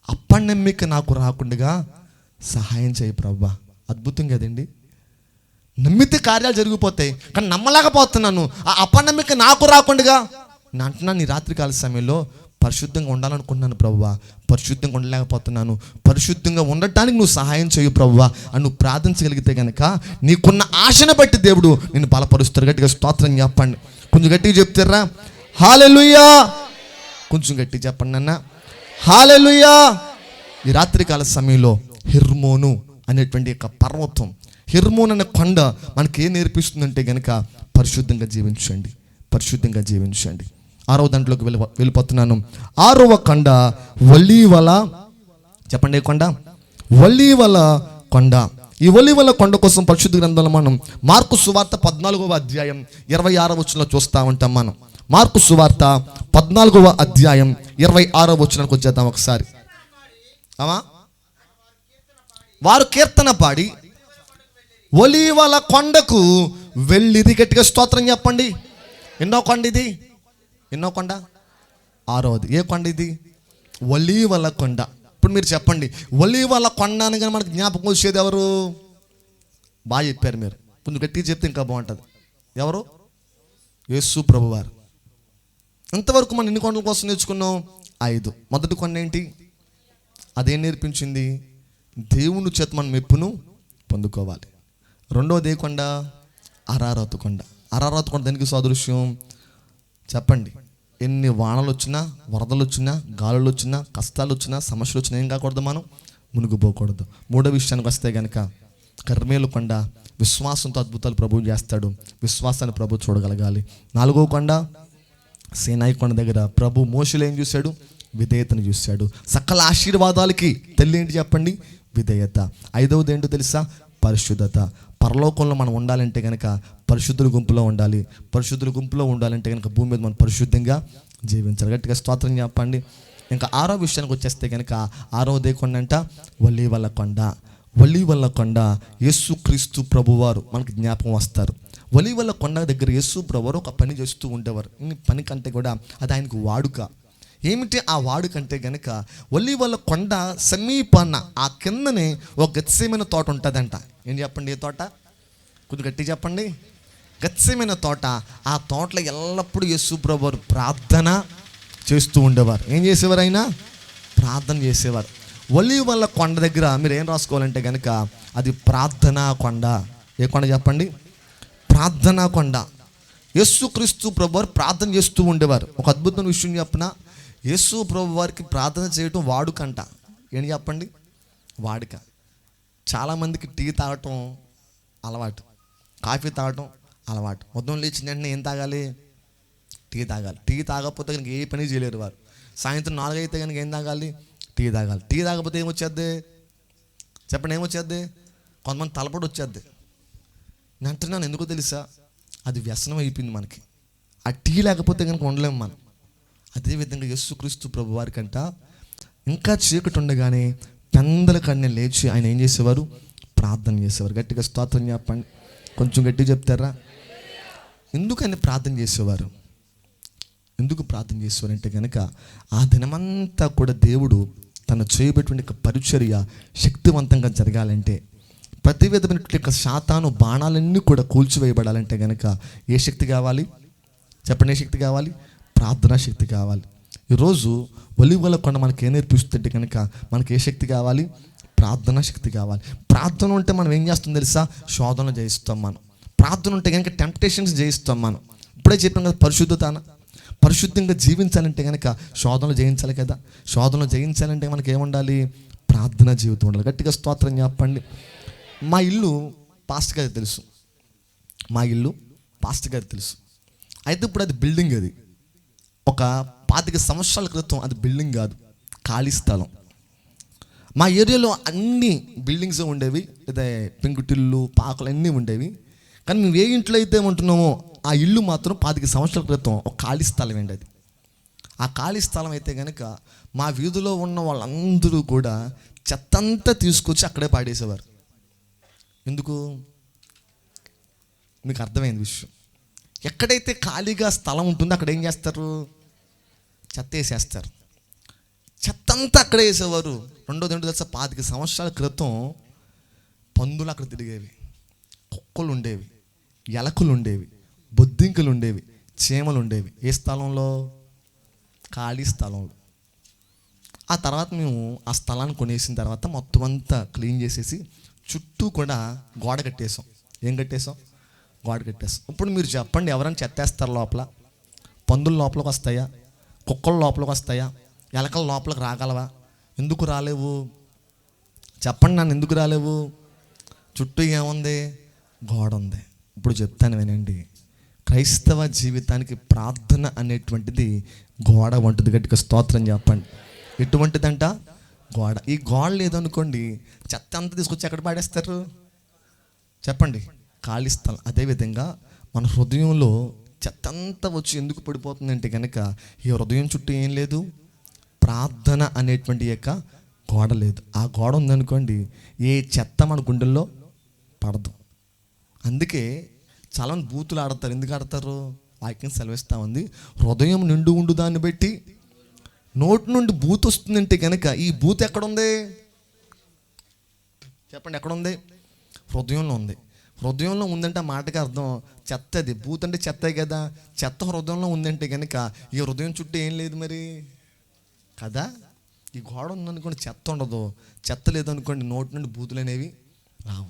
అప్పనమ్మిక నాకు రాకుండా సహాయం చేయి ప్రభువా. అద్భుతం కదండి. నమ్మితే కార్యాలు జరిగిపోతాయి, కానీ నమ్మలేకపోతున్నాను, ఆ అపనమ్మిక నాకు రాకుండా. నేను అంటున్నాను, నీ రాత్రికాల సమయంలో పరిశుద్ధంగా ఉండాలనుకుంటున్నాను ప్రభువా, పరిశుద్ధంగా ఉండలేకపోతున్నాను, పరిశుద్ధంగా ఉండటానికి నువ్వు సహాయం చేయు ప్రభువా అని నువ్వు ప్రార్థించగలిగితే కనుక నీకున్న ఆశను బట్టి దేవుడు నిన్ను బలపరుస్తాడు. గట్టిగా స్తోత్రం చెప్పండి. కొంచెం గట్టిగా చెప్తారా? హల్లెలూయా. కొంచెం గట్టిగా చెప్పండి అన్న, హల్లెలూయా. ఈ రాత్రికాల సమయంలో హెర్మోను అనేటువంటి యొక్క పర్వతం, హెర్మోన్ అనే కొండ మనకి ఏం నేర్పిస్తుందంటే కనుక పరిశుద్ధంగా జీవించండి, పరిశుద్ధంగా జీవించండి. 6వ దాంట్లోకి వెళ్ళిపోతున్నాను. 6వ కొండ ఒలీవల, చెప్పండి ఏ కొండ? ఒలీవల కొండ. ఈ ఒలీవల కొండ కోసం పరిశుద్ధ గ్రంథంలో మనం మార్కు సువార్త 14వ అధ్యాయం 26వ వచనంలో చూస్తూ ఉంటాం. మనం మార్కు సువార్త 14వ అధ్యాయం 26వ వచనానికి వచ్చేద్దాం ఒకసారి. వారు కీర్తన పాడి ఒలీవల కొండకు వెళ్ళిది. గట్టిగా స్తోత్రం చెప్పండి. ఎన్నో కొండ ఇది? ఎన్నో కొండ? 6వది. ఏ కొండ ఇది? ఒలీవల కొండ. ఇప్పుడు మీరు చెప్పండి, ఒలీవల కొండ అనగా మనకు జ్ఞాపకం వచ్చేది ఎవరు? బాగా చెప్పారు మీరు, కొంచెం గట్టిగా చెప్తే ఇంకా బాగుంటుంది. ఎవరు? యేసు ప్రభువారు. ఇంతవరకు మనం ఎన్ని కొండల కోసం నేర్చుకున్నాం? 5. మొదటి కొండ ఏంటి? అదేం నేర్పించింది? దేవుని చేత మనం మెప్పును పొందుకోవాలి. రెండవది ఏ కొండ? అరారతు కొండ. అరారతు కొండ దానికి సాదృశ్యం చెప్పండి. ఎన్ని వానలు వచ్చినా, వరదలు వచ్చినా, గాలులు వచ్చినా, కష్టాలు వచ్చినా, సమస్యలు వచ్చినా ఏం కాకూడదు, మనం మునిగిపోకూడదు. మూడో విషయానికి వస్తే కనుక కర్మేలు కొండ. విశ్వాసంతో అద్భుతాలు ప్రభువు చేస్తాడు, విశ్వాసాన్ని ప్రభు చూడగలగాలి. 4వ కొండ సీనాయి కొండ దగ్గర ప్రభు మోషేలో ఏం చూశాడు? విధేయతను చూశాడు. సకల ఆశీర్వాదాలకి తల్లి ఏంటి చెప్పండి? విధేయత. 5వది ఏంటో తెలుసా? పరిశుద్ధత. పరలోకంలో మనం ఉండాలంటే కనుక పరిశుద్ధుల గుంపులో ఉండాలి. పరిశుద్ధుల గుంపులో ఉండాలంటే కనుక భూమి మీద మనం పరిశుద్ధంగా జీవించాలి. గట్టిగా స్తోత్రం చెప్పండి. ఇంకా 6వ విషయానికి వచ్చేస్తే కనుక 6వదే కొండ అంట ఒలీవల కొండ. ఒలీవల కొండ యేసుక్రీస్తు ప్రభువారు మనకు జ్ఞాపకం వస్తారు. ఒలీవల కొండ దగ్గర యేసు ప్రభువారు ఒక పని చేస్తూ ఉండేవారు. ఈ పని కంటే కూడా అది ఆయనకు వాడుక. ఏమిటి ఆ వాడుకంటే గనక ఒలీవల కొండ సమీపాన ఆ కిందనే ఒక గత్సేమైన తోట ఉంటుందంట. ఏం చెప్పండి? ఏ తోట? కొంచెం గట్టి చెప్పండి. గత్సేమైన తోట. ఆ తోటలో ఎల్లప్పుడూ యేసు ప్రభువారు ప్రార్థన చేస్తూ ఉండేవారు. ఏం చేసేవారు? ఆయన ప్రార్థన చేసేవారు. ఒలీవల కొండ దగ్గర మీరు ఏం రాసుకోవాలంటే కనుక అది ప్రార్థనా కొండ. ఏ కొండ చెప్పండి? ప్రార్థనా కొండ. యేసుక్రీస్తు ప్రభువారు ప్రార్థన చేస్తూ ఉండేవారు. ఒక అద్భుతమైన విషయం చెప్పిన, యేసు ప్రభు వారికి ప్రార్థన చేయటం వాడుకంట. ఏంటి చెప్పండి? వాడుక. చాలామందికి టీ తాగటం అలవాటు, కాఫీ తాగటం అలవాటు. ఉదయం లేచిన వెంటనే ఏం తాగాలి? టీ తాగాలి. టీ తాగకపోతే కనుక ఏ పని చేయలేరు వారు. సాయంత్రం 4 అయితే కనుక ఏం తాగాలి? టీ తాగాలి. టీ తాగకపోతే ఏమొచ్చేద్ది చెప్పండి? ఏమొచ్చేద్ది? కొంతమంది తలపడి వచ్చేద్ది. నేను అంటున్నాను ఎందుకో తెలుసా? అది వ్యసనం అయిపోయింది మనకి. ఆ టీ లేకపోతే కనుక ఉండలేము మనం. అదేవిధంగా యేసుక్రీస్తు ప్రభు వారికంట ఇంకా చీకటి ఉండగానే పెందల కన్నే లేచి ఆయన ఏం చేసేవారు? ప్రార్థన చేసేవారు. గట్టిగా స్తోత్రం చెప్పండి. కొంచెం గట్టిగా చెప్తారా? ఎందుకు ఆయన ప్రార్థన చేసేవారు? ఎందుకు ప్రార్థన చేసేవారు అంటే కనుక ఆ దినమంతా కూడా దేవుడు తను చేయబెట్టిన పరిచర్య శక్తివంతంగా జరగాలంటే, ప్రతి విధమైనటువంటి శాతాను బాణాలన్నీ కూడా కూల్చివేయబడాలంటే కనుక ఏ శక్తి కావాలి చెప్పండి? ఏ శక్తి కావాలి? ప్రార్థనా శక్తి కావాలి. ఈరోజు ఒలీవల కొండ మనకి ఏం నేర్పిస్తుంటే కనుక మనకి ఏ శక్తి కావాలి? ప్రార్థనా శక్తి కావాలి. ప్రార్థన ఉంటే మనం ఏం చేస్తాం తెలుసా? శోధనలు జయిస్తాం మనం. ప్రార్థన ఉంటే కనుక టెంప్టేషన్స్ జయిస్తాం మనం. ఇప్పుడే చెప్పాం కదా పరిశుద్ధత. పరిశుద్ధంగా జీవించాలంటే కనుక శోధనలు జయించాలి కదా. శోధనలు జయించాలంటే మనకి ఏముండాలి? ప్రార్థన జీవితం ఉండాలి. గట్టిగా స్తోత్రం చెప్పండి. మా ఇల్లు పాస్టర్ గారికి తెలుసు. మా ఇల్లు పాస్టర్ గారికి తెలుసు. అయితే ఇప్పుడు అది బిల్డింగ్. అది ఒక 25 సంవత్సరాల క్రితం అది బిల్డింగ్ కాదు, ఖాళీ స్థలం. మా ఏరియాలో అన్ని బిల్డింగ్స్ ఉండేవి, లేదా పెంకుటిల్లు పాకలు అన్నీ ఉండేవి. కానీ మేము ఏ ఇంట్లో అయితే ఉంటున్నామో ఆ ఇల్లు మాత్రం 25 సంవత్సరాల క్రితం ఒక ఖాళీ స్థలం అండి. అది ఆ ఖాళీ స్థలం అయితే కనుక మా వీధిలో ఉన్న వాళ్ళందరూ కూడా చెత్తంతా తీసుకొచ్చి అక్కడే పాడేసేవారు. ఎందుకు? మీకు అర్థమైంది విషయం. ఎక్కడైతే ఖాళీగా స్థలం ఉంటుందో అక్కడ ఏం చేస్తారు? చెత్త వేసేస్తారు. చెత్తంతా అక్కడే వేసేవారు. రెండోది ఏంటో తెలుసా? 25 సంవత్సరాల క్రితం పందులు అక్కడ తిరిగేవి, కుక్కలు ఉండేవి, ఎలకలు ఉండేవి, బొద్దింకలు ఉండేవి, చీమలు ఉండేవి. ఏ స్థలంలో? ఖాళీ స్థలంలో. ఆ తర్వాత మేము ఆ స్థలాన్ని కొనేసిన తర్వాత మొత్తం అంతా క్లీన్ చేసేసి చుట్టూ కూడా గోడ కట్టేసాం. ఏం కట్టేసాం? గోడ కట్టేసాం. ఇప్పుడు మీరు చెప్పండి, ఎవరైనా చెత్తేస్తారు లోపల? పందులు లోపలికి వస్తాయా? కుక్కలు లోపలికి వస్తాయా? ఎలకలు లోపలికి రాగలవా? ఎందుకు రాలేవు? చెప్పండి, నన్ను ఎందుకు రాలేవు? చుట్టూ ఏముంది? గోడ ఉంది. ఇప్పుడు చెప్తాను వినండి. క్రైస్తవ జీవితానికి ప్రార్థన అనేటువంటిది గోడ వంటిది. గట్టిగా స్తోత్రం చెప్పండి. ఎటువంటిదంట? గోడ. ఈ గోడ లేదనుకోండి, చెత్త అంతా తీసుకొచ్చి ఎక్కడ పాడేస్తారు? చెప్పండి, ఖాళీ స్థలం. అదేవిధంగా మన హృదయంలో చెత్త అంతా వచ్చి ఎందుకు పడిపోతుందంటే కనుక ఈ హృదయం చుట్టూ ఏం లేదు? ప్రార్థన అనేటువంటి యొక్క గోడ లేదు. ఆ గోడ ఉందనుకోండి, ఏ చెత్త మన గుండెల్లో పడదు. అందుకే చాలామంది బూతులు ఆడతారు. ఎందుకు ఆడతారు? వాక్యం సెలవిస్తూ ఉంది, హృదయం నిండు ఉండు దాన్ని బట్టి నోటి నుండి బూత్ వస్తుందంటే కనుక ఈ బూత్ ఎక్కడుంది? చెప్పండి, ఎక్కడుంది? హృదయంలో ఉంది. హృదయంలో ఉందంటే ఆ మాటకి అర్థం చెత్తది. బూత్ అంటే చెత్తే కదా. చెత్త హృదయంలో ఉందంటే కనుక ఈ హృదయం చుట్టూ ఏం లేదు మరి కదా. ఈ గోడ ఉందనుకోండి, చెత్త ఉండదు. చెత్త లేదనుకోండి, నోటి నుండి బూతులు అనేవి రావు.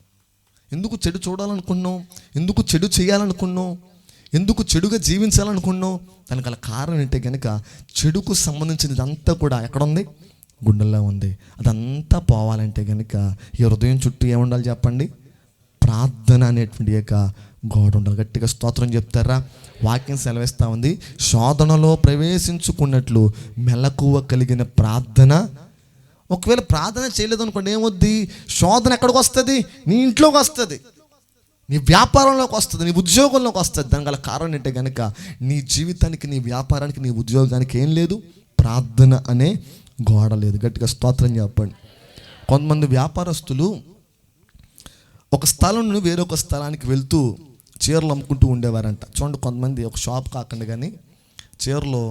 ఎందుకు చెడు చూడాలనుకున్నాం? ఎందుకు చెడు చేయాలనుకున్నాం? ఎందుకు చెడుగా జీవించాలనుకున్నాం? దానికి గల కారణం ఏంటంటే కనుక చెడుకు సంబంధించినది అంతా కూడా ఎక్కడుంది? గుండెల్లో ఉంది. అదంతా పోవాలంటే కనుక ఈ హృదయం చుట్టూ ఏముండాలి చెప్పండి? ప్రార్థన అనేటువంటి యొక్క గోడ ఉండాలి. గట్టిగా స్తోత్రం చెప్తారా? వాక్యం సెలవిస్తూ ఉంది, శోధనలో ప్రవేశించుకున్నట్లు మెలకువ కలిగిన ప్రార్థన. ఒకవేళ ప్రార్థన చేయలేదు అనుకోండి, ఏమొద్ది? శోధన ఎక్కడికి వస్తుంది? నీ ఇంట్లోకి వస్తుంది, నీ వ్యాపారంలోకి వస్తుంది, నీ ఉద్యోగంలోకి వస్తుంది. దాని గల కారణం ఏంటంటే కనుక నీ జీవితానికి, నీ వ్యాపారానికి, నీ ఉద్యోగానికి ఏం లేదు? ప్రార్థన అనే గోడ లేదు. గట్టిగా స్తోత్రం చెప్పండి. కొంతమంది వ్యాపారస్తులు ఒక స్థలం నుండి వేరొక స్థలానికి వెళ్తూ చీరలు అమ్ముకుంటూ ఉండేవారంట. చూడండి, కొంతమంది ఒక షాప్ కాకుండా కానీ చీరలు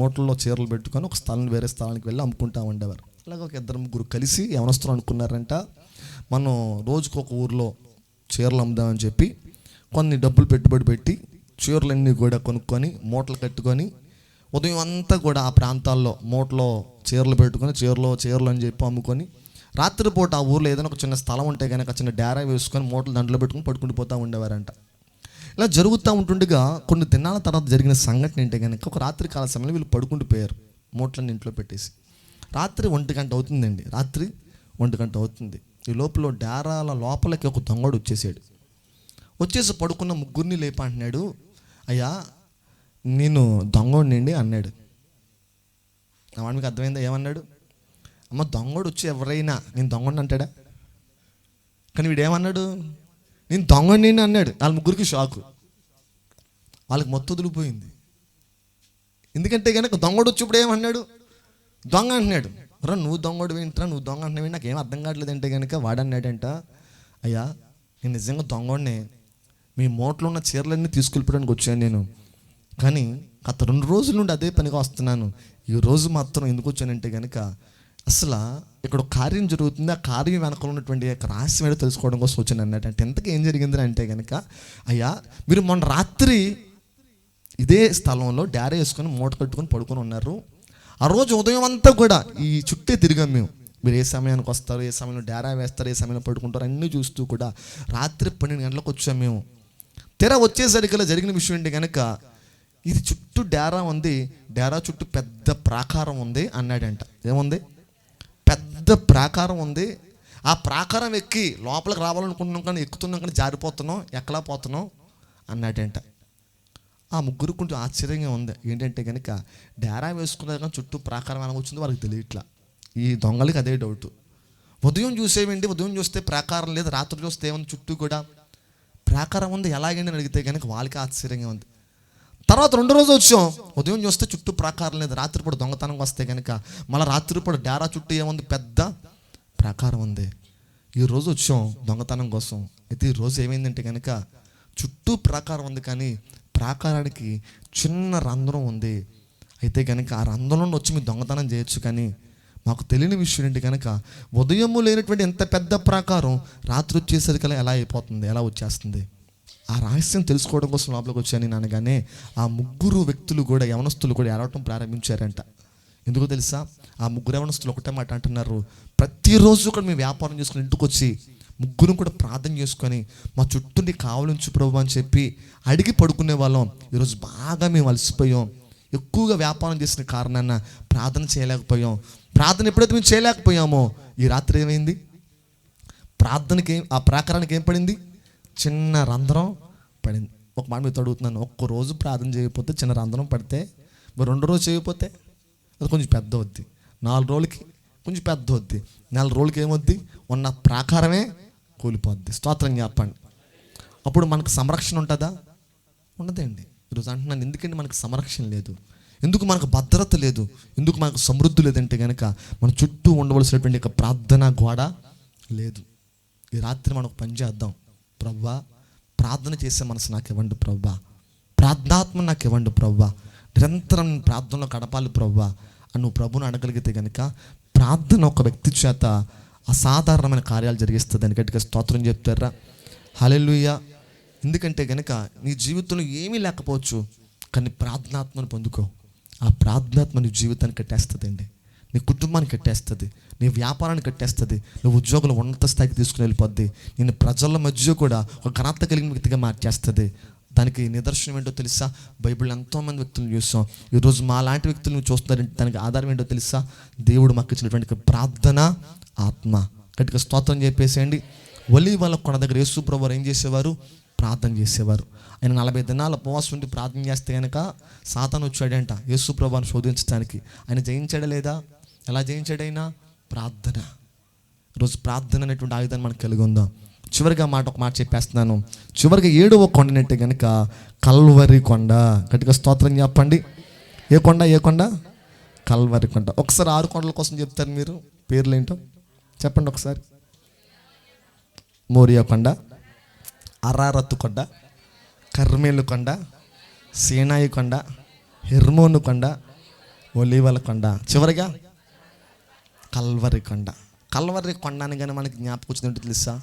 మూటల్లో చీరలు పెట్టుకొని ఒక స్థలం నుండి వేరే స్థలానికి వెళ్ళి అమ్ముకుంటూ ఉండేవారు. అలాగే ఒక 2-3 కలిసి యవనస్తులు అనుకున్నారంట, మనం రోజుకు ఒక ఊర్లో చీరలు అమ్ముదామని చెప్పి కొన్ని డబ్బులు పెట్టుబడి పెట్టి చీరలన్నీ కూడా కొనుక్కొని మూటలు కట్టుకొని ఉదయం అంతా కూడా ఆ ప్రాంతాల్లో మూటలో చీరలు పెట్టుకొని చీరలు అని చెప్పి అమ్ముకొని రాత్రిపూట ఆ ఊర్లో ఏదైనా ఒక చిన్న స్థలం ఉంటే కనుక చిన్న డేరా వేసుకొని మూటలు దాంట్లో పెట్టుకొని పడుకుంటూ పోతూ ఉండేవారంట. ఇలా జరుగుతూ ఉంటుండగా కొన్ని దినాల తర్వాత జరిగిన సంఘటన ఏంటంటే కనుక ఒక రాత్రి కాల సమయంలో వీళ్ళు పడుకుంటూ పోయారు మూటలన్నీ ఇంట్లో పెట్టేసి. రాత్రి 1 గంట అవుతుందండి. రాత్రి 1 గంట అవుతుంది. ఈ లోపల డేరాల లోపలికి ఒక దొంగడు వచ్చేసి పడుకున్న ముగ్గురిని లేపంటున్నాడు. అయ్యా, నేను దొంగోడినండి అన్నాడు. నా వాడు మీకు అర్థమైందా? ఏమన్నాడు? అమ్మ, దొంగడు వచ్చి ఎవరైనా నేను దొంగడిని అంటాడా? కానీ వీడేమన్నాడు? నేను దొంగడిని అన్నాడు. వాళ్ళ ముగ్గురికి షాకు, వాళ్ళకి మొత్తం వదిలిపోయింది. ఎందుకంటే కనుక దొంగడు వచ్చి ఇప్పుడు ఏమన్నాడు? దొంగ అంటున్నాడు. రా, నువ్వు దొంగడు ఏంట్రా, నువ్వు దొంగ అంటున్నావు, నాకు ఏం అర్థం కావట్లేదు అంటే కనుక వాడన్నాడంట, అయ్యా నేను నిజంగా దొంగడినే, మీ మూటలో ఉన్న చీరలన్నీ తీసుకెళ్ళిపోవడానికి వచ్చాను నేను, కానీ గత 2 రోజుల నుండి అదే పనిగా వస్తున్నాను. ఈ రోజు మాత్రం ఎందుకు వచ్చానంటే కనుక అసలు ఇక్కడ ఒక కార్యం జరుగుతుంది, ఆ కార్యం వెనకాల ఉన్నటువంటి రహస్యం ఏంటో తెలుసుకోవడం కోసం వచ్చాను అన్నట్టు. అంటే ఎంతగా ఏం జరిగిందని అంటే కనుక, అయ్యా మీరు మొన్న రాత్రి ఇదే స్థలంలో డేరా వేసుకొని మూట కట్టుకొని పడుకొని ఉన్నారు. ఆ రోజు ఉదయం అంతా కూడా ఈ చుట్టే తిరిగాం మేము. మీరు ఏ సమయానికి వస్తారు, ఏ సమయంలో డేరా వేస్తారు, ఏ సమయంలో పడుకుంటారు అన్నీ చూస్తూ కూడా రాత్రి 12 గంటలకు వచ్చాం మేము. తెర వచ్చేసరికి జరిగిన విషయం ఏంటి కనుక ఇది చుట్టూ డేరా ఉంది, డేరా చుట్టూ పెద్ద ప్రాకారం ఉంది అన్నాడంట. ఏముంది? పెద్ద ప్రాకారం ఉంది. ఆ ప్రాకారం ఎక్కి లోపలికి రావాలనుకుంటున్నాం కానీ ఎక్కుతున్నాం కానీ జారిపోతున్నాం, ఎక్కడా పోతున్నాం అన్నాడంట. ఆ ముగ్గురు కొంచెం ఆశ్చర్యంగా ఉంది. ఏంటంటే కనుక డేరా వేసుకున్నారు కానీ చుట్టూ ప్రాకారం ఎలా వచ్చిందో వాళ్ళకి తెలియట్లా. ఈ దొంగలకి అదే డౌట్. ఉదయం చూసేవండి, ఉదయం చూస్తే ప్రాకారం లేదు, రాత్రి చూస్తే ఏముంది చుట్టూ కూడా ప్రాకారం ఉంది, ఎలాగండి అని అడిగితే కనుక వాళ్ళకి ఆశ్చర్యంగా ఉంది. తర్వాత రెండో రోజు వచ్చాం, ఉదయం చూస్తే చుట్టూ ప్రాకారం లేదు, రాత్రిపూట దొంగతనంగా వస్తే కనుక మళ్ళీ రాత్రిపూట డేరా చుట్టూ ఏముంది? పెద్ద ప్రాకారం ఉంది. ఈ రోజు వచ్చాం దొంగతనం కోసం. అయితే ఈ రోజు ఏమైందంటే కనుక చుట్టూ ప్రాకారం ఉంది కానీ ప్రాకారానికి చిన్న రంధ్రం ఉంది. అయితే కనుక ఆ రంధ్రంలో వచ్చి మీరు దొంగతనం చేయొచ్చు, కానీ మాకు తెలియని విషయం ఏంటి కనుక ఉదయము లేనటువంటి ఎంత పెద్ద ప్రాకారం రాత్రి వచ్చేసరికి ఎలా అయిపోతుంది, ఎలా వచ్చేస్తుంది? ఆ రహస్యం తెలుసుకోవడం కోసం లోపలికి వచ్చాను అనగానే ఆ ముగ్గురు వ్యక్తులు కూడా, యవనస్తులు కూడా ఏడవటం ప్రారంభించారంట. ఎందుకో తెలుసా? ఆ ముగ్గురు యవనస్తులు ఒకటే మాట అంటున్నారు, ప్రతిరోజు కూడా మేము వ్యాపారం చేసుకుని ఇంటికి వచ్చి ముగ్గురు కూడా ప్రార్థన చేసుకొని మా చుట్టూ నీ కావలించు ప్రభు అని చెప్పి అడిగి పడుకునే వాళ్ళం. ఈరోజు బాగా మేము అలసిపోయాం, ఎక్కువగా వ్యాపారం చేసిన కారణాన ప్రార్థన చేయలేకపోయాం. ప్రార్థన ఎప్పుడైతే మేము చేయలేకపోయామో ఈ రాత్రి ఏమైంది? ప్రార్థనకి ఆ ప్రాకారానికి ఏం పడింది? చిన్న రంధ్రం పడింది. ఒక మాట మీతో అడుగుతున్నాను, ఒక్కరోజు ప్రార్థన చేయకపోతే చిన్న రంధ్రం పడితే, మరి 2 రోజులు చేయకపోతే అది కొంచెం పెద్ద వద్ది, 4 రోజులకి కొంచెం పెద్ద వద్ది, 4 రోజులకి ఏమొద్ది? ఉన్న ప్రాకారమే కూలిపోద్ది. స్తోత్రం చెప్పండి. అప్పుడు మనకు సంరక్షణ ఉంటుందా? ఉండదండి. ఈరోజు అంటున్నాను, ఎందుకంటే మనకు సంరక్షణ లేదు, ఎందుకు మనకు భద్రత లేదు, ఎందుకు మనకు సమృద్ధి లేదంటే కనుక మన చుట్టూ ఉండవలసినటువంటి ఒక ప్రార్థన గోడ లేదు. ఈ రాత్రి మనం పని చేద్దాం. ప్రభువా, ప్రార్థన చేసే మనసు నాకు ఇవ్వండి ప్రభువా, ప్రార్థనాత్మ నాకు ఇవ్వండి ప్రభువా, నిరంతరం ప్రార్థనలో గడపాలి ప్రభువా అని నువ్వు ప్రభువుని అడగలిగితే కనుక ప్రార్థన ఒక వ్యక్తి చేత అసాధారణమైన కార్యాలు జరిగిస్తుంది అని గట్టిగా స్తోత్రం చెప్తారా? హల్లెలూయా. ఎందుకంటే కనుక నీ జీవితంలో ఏమీ లేకపోవచ్చు, కానీ ప్రార్థనాత్మను పొందుకో. ఆ ప్రార్థనాత్మ నీ జీవితాన్ని కట్టేస్తుందండి, నీ కుటుంబాన్ని కట్టేస్తుంది, నీ వ్యాపారాన్ని కట్టేస్తుంది, నువ్వు ఉద్యోగంలో ఉన్నత స్థాయికి తీసుకుని వెళ్ళిపోద్ది, నేను ప్రజల మధ్య కూడా ఒక ఘనత కలిగిన వ్యక్తిగా మార్చేస్తుంది. దానికి నిదర్శనం ఏంటో తెలుసా? బైబిల్ ఎంతోమంది వ్యక్తులను చూస్తాం. ఈరోజు మా లాంటి వ్యక్తులను చూస్తున్నారంటే దానికి ఆధారం ఏంటో తెలుసా? దేవుడు మాకు ఇచ్చినటువంటి ప్రార్థన ఆత్మ. గట్టిగా స్తోత్రం చెప్పేసేయండి. ఒలీవల కొండ దగ్గర యేసు ప్రభువారు ఏం చేసేవారు? ప్రార్థన చేసేవారు. ఆయన 40 దినాల ఉపవాసం ఉండి ప్రార్థన చేస్తే కనుక సాతాను వచ్చాడంట యేసు ప్రభువాన్ని శోధించడానికి. ఆయన జయించాడా లేదా? ఎలా జయించాడైనా? ప్రార్థన. ఈరోజు ప్రార్థన అనేటువంటి ఆయుధాన్ని మనకు కలిగి ఉందాం. చివరిగా ఒక మాట చెప్పేస్తున్నాను. చివరిగా 7వ కొండనంటే కనుక కల్వరి కొండ. గట్టిగా స్తోత్రం చెప్పండి. ఏ కొండ? ఏ కొండ? కల్వరి కొండ. ఒకసారి 6 కొండల కోసం చెప్తారు మీరు, పేర్లు ఏంటో చెప్పండి ఒకసారి. మోరియా కొండ, అరారత్తు కొండ, కర్మేలు కొండ, సీనాయి కొండ, హెర్మోను కొండ, ఒలీవల కొండ, చివరిగా కల్వరి కొండ. కల్వరి కొండ అనగానే మనకి జ్ఞాపకం వచ్చిందంటే తెలుసా?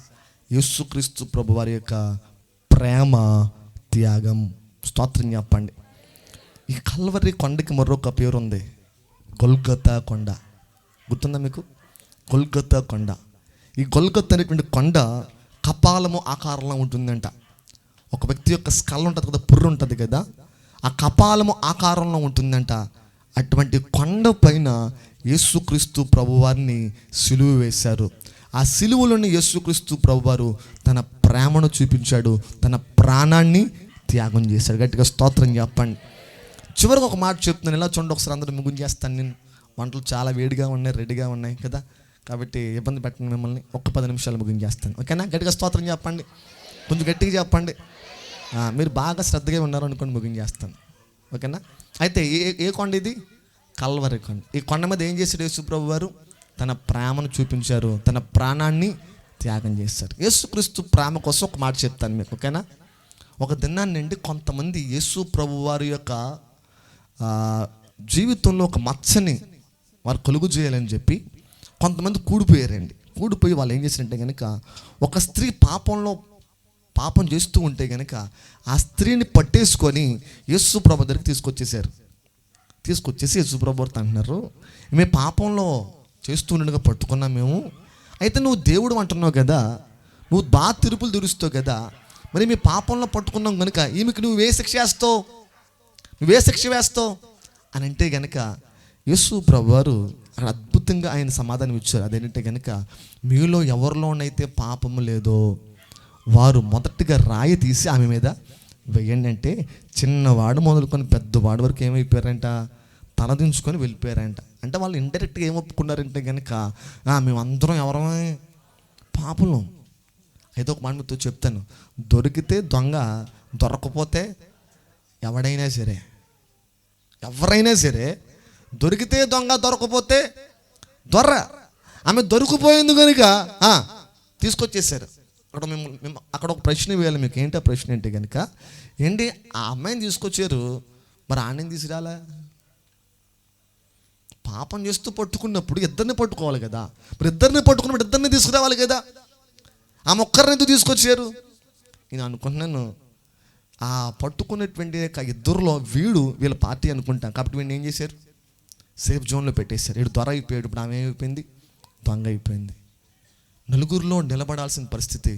యేసుక్రీస్తు ప్రభు వారి యొక్క ప్రేమ త్యాగం. స్తోత్రం చెప్పండి. ఈ కల్వరి కొండకి మరొక పేరు ఉంది, గొల్గొతా కొండ. గుర్తుందా మీకు? గొల్గొతా కొండ. ఈ గొల్గొతా అనేటువంటి కొండ కపాలము ఆకారంలో ఉంటుందంట. ఒక వ్యక్తి యొక్క స్కల్ ఉంటుంది కదా, పుర్రు ఉంటుంది కదా, ఆ కపాలము ఆకారంలో ఉంటుందంట. అటువంటి కొండ పైన యేసుక్రీస్తు ప్రభువారిని సిలువ వేశారు. ఆ సిలువలోని యేసుక్రీస్తు ప్రభువారు తన ప్రేమను చూపించాడు, తన ప్రాణాన్ని త్యాగం చేశాడు. గట్టిగా స్తోత్రం చెప్పండి. చివరికి ఒక మాట చెప్తున్నాను, ఇలా చూడండి ఒకసారి, అందరూ ముగించేస్తాను నేను. వంటలు చాలా వేడిగా ఉన్నాయి, రెడీగా ఉన్నాయి కదా, కాబట్టి ఇబ్బంది పెట్టండి మిమ్మల్ని. 10 నిమిషాలు ముగించేస్తాను, ఓకేనా? గట్టిగా స్తోత్రం చెప్పండి, కొంచెం గట్టిగా చెప్పండి. మీరు బాగా శ్రద్ధగా ఉన్నారు అనుకోండి, ముగించేస్తాను, ఓకేనా? అయితే ఏ కొండ ఇది? కల్వరి కొండ. ఈ కొండ మీద ఏం చేశాడు యేసు ప్రభు వారు? తన ప్రేమను చూపించారు, తన ప్రాణాన్ని త్యాగం చేశారు. యేసుక్రీస్తు ప్రేమ కోసం ఒక మాట చెప్తాను మీకు, ఓకేనా? ఒక దినాన్ని కొంతమంది యేసు ప్రభు వారి యొక్క జీవితంలో ఒక మచ్చని వారు కలుగు చేయాలని చెప్పి కొంతమంది కూడిపోయారండి. కూడిపోయి వాళ్ళు ఏం చేశారంటే కనుక, ఒక స్త్రీ పాపం చేస్తూ ఉంటే కనుక ఆ స్త్రీని పట్టేసుకొని యేసు ప్రభు దగ్గరికి తీసుకొచ్చేసి యేసు ప్రభు వారితో అంటున్నారు, మేము పాపంలో చేస్తూ ఉండగా పట్టుకున్నాం మేము. అయితే నువ్వు దేవుడు అంటున్నావు కదా, నువ్వు బాగా తిరుపులు తీరుస్తావు కదా, మరి మీ పాపంలో పట్టుకున్నాం కనుక ఈమెకి నువ్వు ఏ శిక్ష వేస్తావు? నువ్వే శిక్ష వేస్తావు అని అంటే గనక యేసు ప్రభువారు అక్కడ అద్భుతంగా ఆయన సమాధానం ఇచ్చారు. అదేంటంటే గనక మీలో ఎవరిలోనైతే పాపము లేదో వారు మొదటిగా రాయి తీసి ఆమె మీద వేయండి అంటే చిన్నవాడు మొదలుకొని పెద్దవాడు వరకు ఏమైపోయారంట, తలదించుకొని వెళ్ళిపోయారంట. అంటే వాళ్ళు ఇండైరెక్ట్గా ఏం ఒప్పుకున్నారంటే కనుక మేమందరం ఎవరమే పాపులం. అయితే ఒక మాట మీతో చెప్తాను, దొరికితే దొంగ, దొరకపోతే ఎవరైనా సరే దొరికితే దొంగ, దొరకపోతే దొర్ర. ఆమె దొరికిపోయింది కనుక తీసుకొచ్చేసారు. అక్కడ ఒక ప్రశ్న వేయాలి మీకు. ఏంటి ఆ ప్రశ్న అంటే కనుక, ఏంటి ఆ అమ్మాయిని తీసుకొచ్చారు, మరి ఆమెను తీసుకురాలా? పాపం చేస్తూ పట్టుకున్నప్పుడు ఇద్దరిని పట్టుకోవాలి కదా, మరి ఇద్దరిని పట్టుకున్నప్పుడు ఇద్దరిని తీసుకురావాలి కదా. ఆమె ఒక్కరిని ఎందుకు తీసుకొచ్చారు? నేను అనుకుంటున్నాను, ఆ పట్టుకున్నటువంటి ఇద్దరులో వీళ్ళ పార్టీ అనుకుంటాం కాబట్టి వీడిని ఏం చేశారు, సేఫ్ జోన్లో పెట్టేశారు. వీడు దొర అయిపోయాడు. ఇప్పుడు ఆమె ఏమైపోయింది, దొంగ అయిపోయింది. నలుగురిలో నిలబడాల్సిన పరిస్థితి,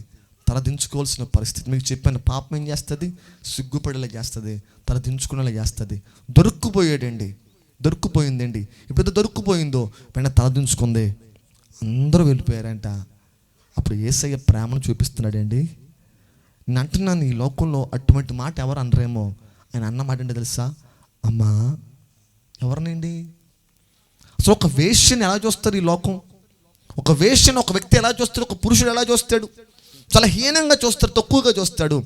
తలదించుకోవాల్సిన పరిస్థితి. మీకు చెప్పాను, పాపం ఏం చేస్తుంది, సిగ్గుపడేలా చేస్తుంది, తలదించుకునేలా చేస్తుంది. దొరికిపోయిందండి. ఇప్పుడు దొరికిపోయిందో వెంటనే తలదించుకుంది, అందరూ వెళ్ళిపోయారంట. అప్పుడు యేసయ్య ప్రేమను చూపిస్తున్నాడండి. నేను అంటున్నాను, ఈ లోకంలో అటువంటి మాట ఎవరు అనరేమో. ఆయన అన్న మాట ఏంటో తెలుసా, అమ్మా ఎవరినండి? అసలు ఒక వేశ్యని ఎలా చూస్తారు ఈ లోకం? ఒక వేశ్యను ఒక వ్యక్తి ఎలా చూస్తాడు, ఒక పురుషుడు ఎలా చూస్తాడు? చాలా హీనంగా చూస్తాడు, తక్కువగా చూస్తాడు.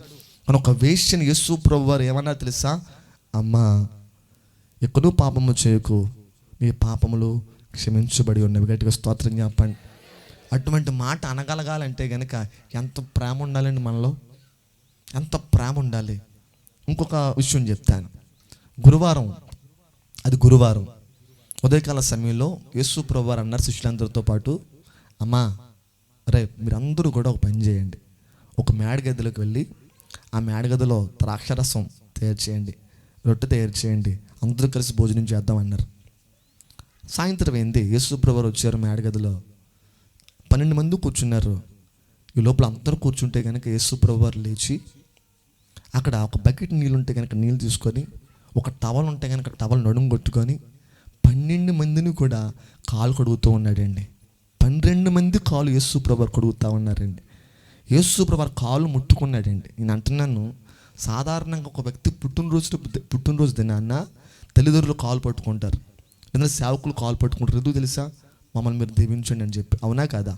కానీ ఒక వేశ్యని యేసు ప్రభువారు ఏమన్నా తెలుసా, అమ్మా ఎక్కడూ పాపము చేయకు, నీ పాపములు క్షమించబడి ఉన్నవి. గట్టిగా స్తోత్రం చెప్పండి. అటువంటి మాట అనగలగాలంటే కనుక ఎంత ప్రేమ ఉండాలండి మనలో, ఎంత ప్రేమ ఉండాలి. ఇంకొక విషయం చెప్తాను. గురువారం ఉదయకాల సమయంలో యేసు ప్రభువారు అన్నారు శిష్యులందరితో పాటు, అమ్మా మీరందరూ కూడా ఒక పని చేయండి, ఒక మేడగదిలోకి వెళ్ళి ఆ మేడగదిలో ద్రాక్షరసం తయారు చేయండి, రొట్టె తయారు చేయండి, అందరూ కలిసి భోజనం చేద్దామన్నారు. సాయంత్రం ఏంది, యేసు ప్రభువారు వచ్చారు. మేడగదిలో 12 మంది కూర్చున్నారు. ఈ లోపల అందరూ కూర్చుంటే కనుక యేసు ప్రభువారు లేచి అక్కడ ఒక బకెట్ నీళ్ళు ఉంటే కనుక నీళ్ళు తీసుకొని, ఒక టవల్ ఉంటే కనుక టవల్ నడుము కొట్టుకొని 12 మందిని కూడా కాలు కడుగుతూ ఉన్నాడండి. 12 మంది కాలు యేసు ప్రభువారు కడుగుతూ ఉన్నారండి. యేసు ప్రభువారు కాలు ముట్టుకున్నాడండి. నేను అంటున్నాను, సాధారణంగా ఒక వ్యక్తి పుట్టినరోజు దినాన్న తల్లిదండ్రులు కాలు పట్టుకుంటారు, లేదా సేవకులు కాలు పట్టుకుంటారు. ఎందుకు తెలుసా, మమ్మల్ని మీరు దీవించండి అని చెప్పి. అవునా కాదా?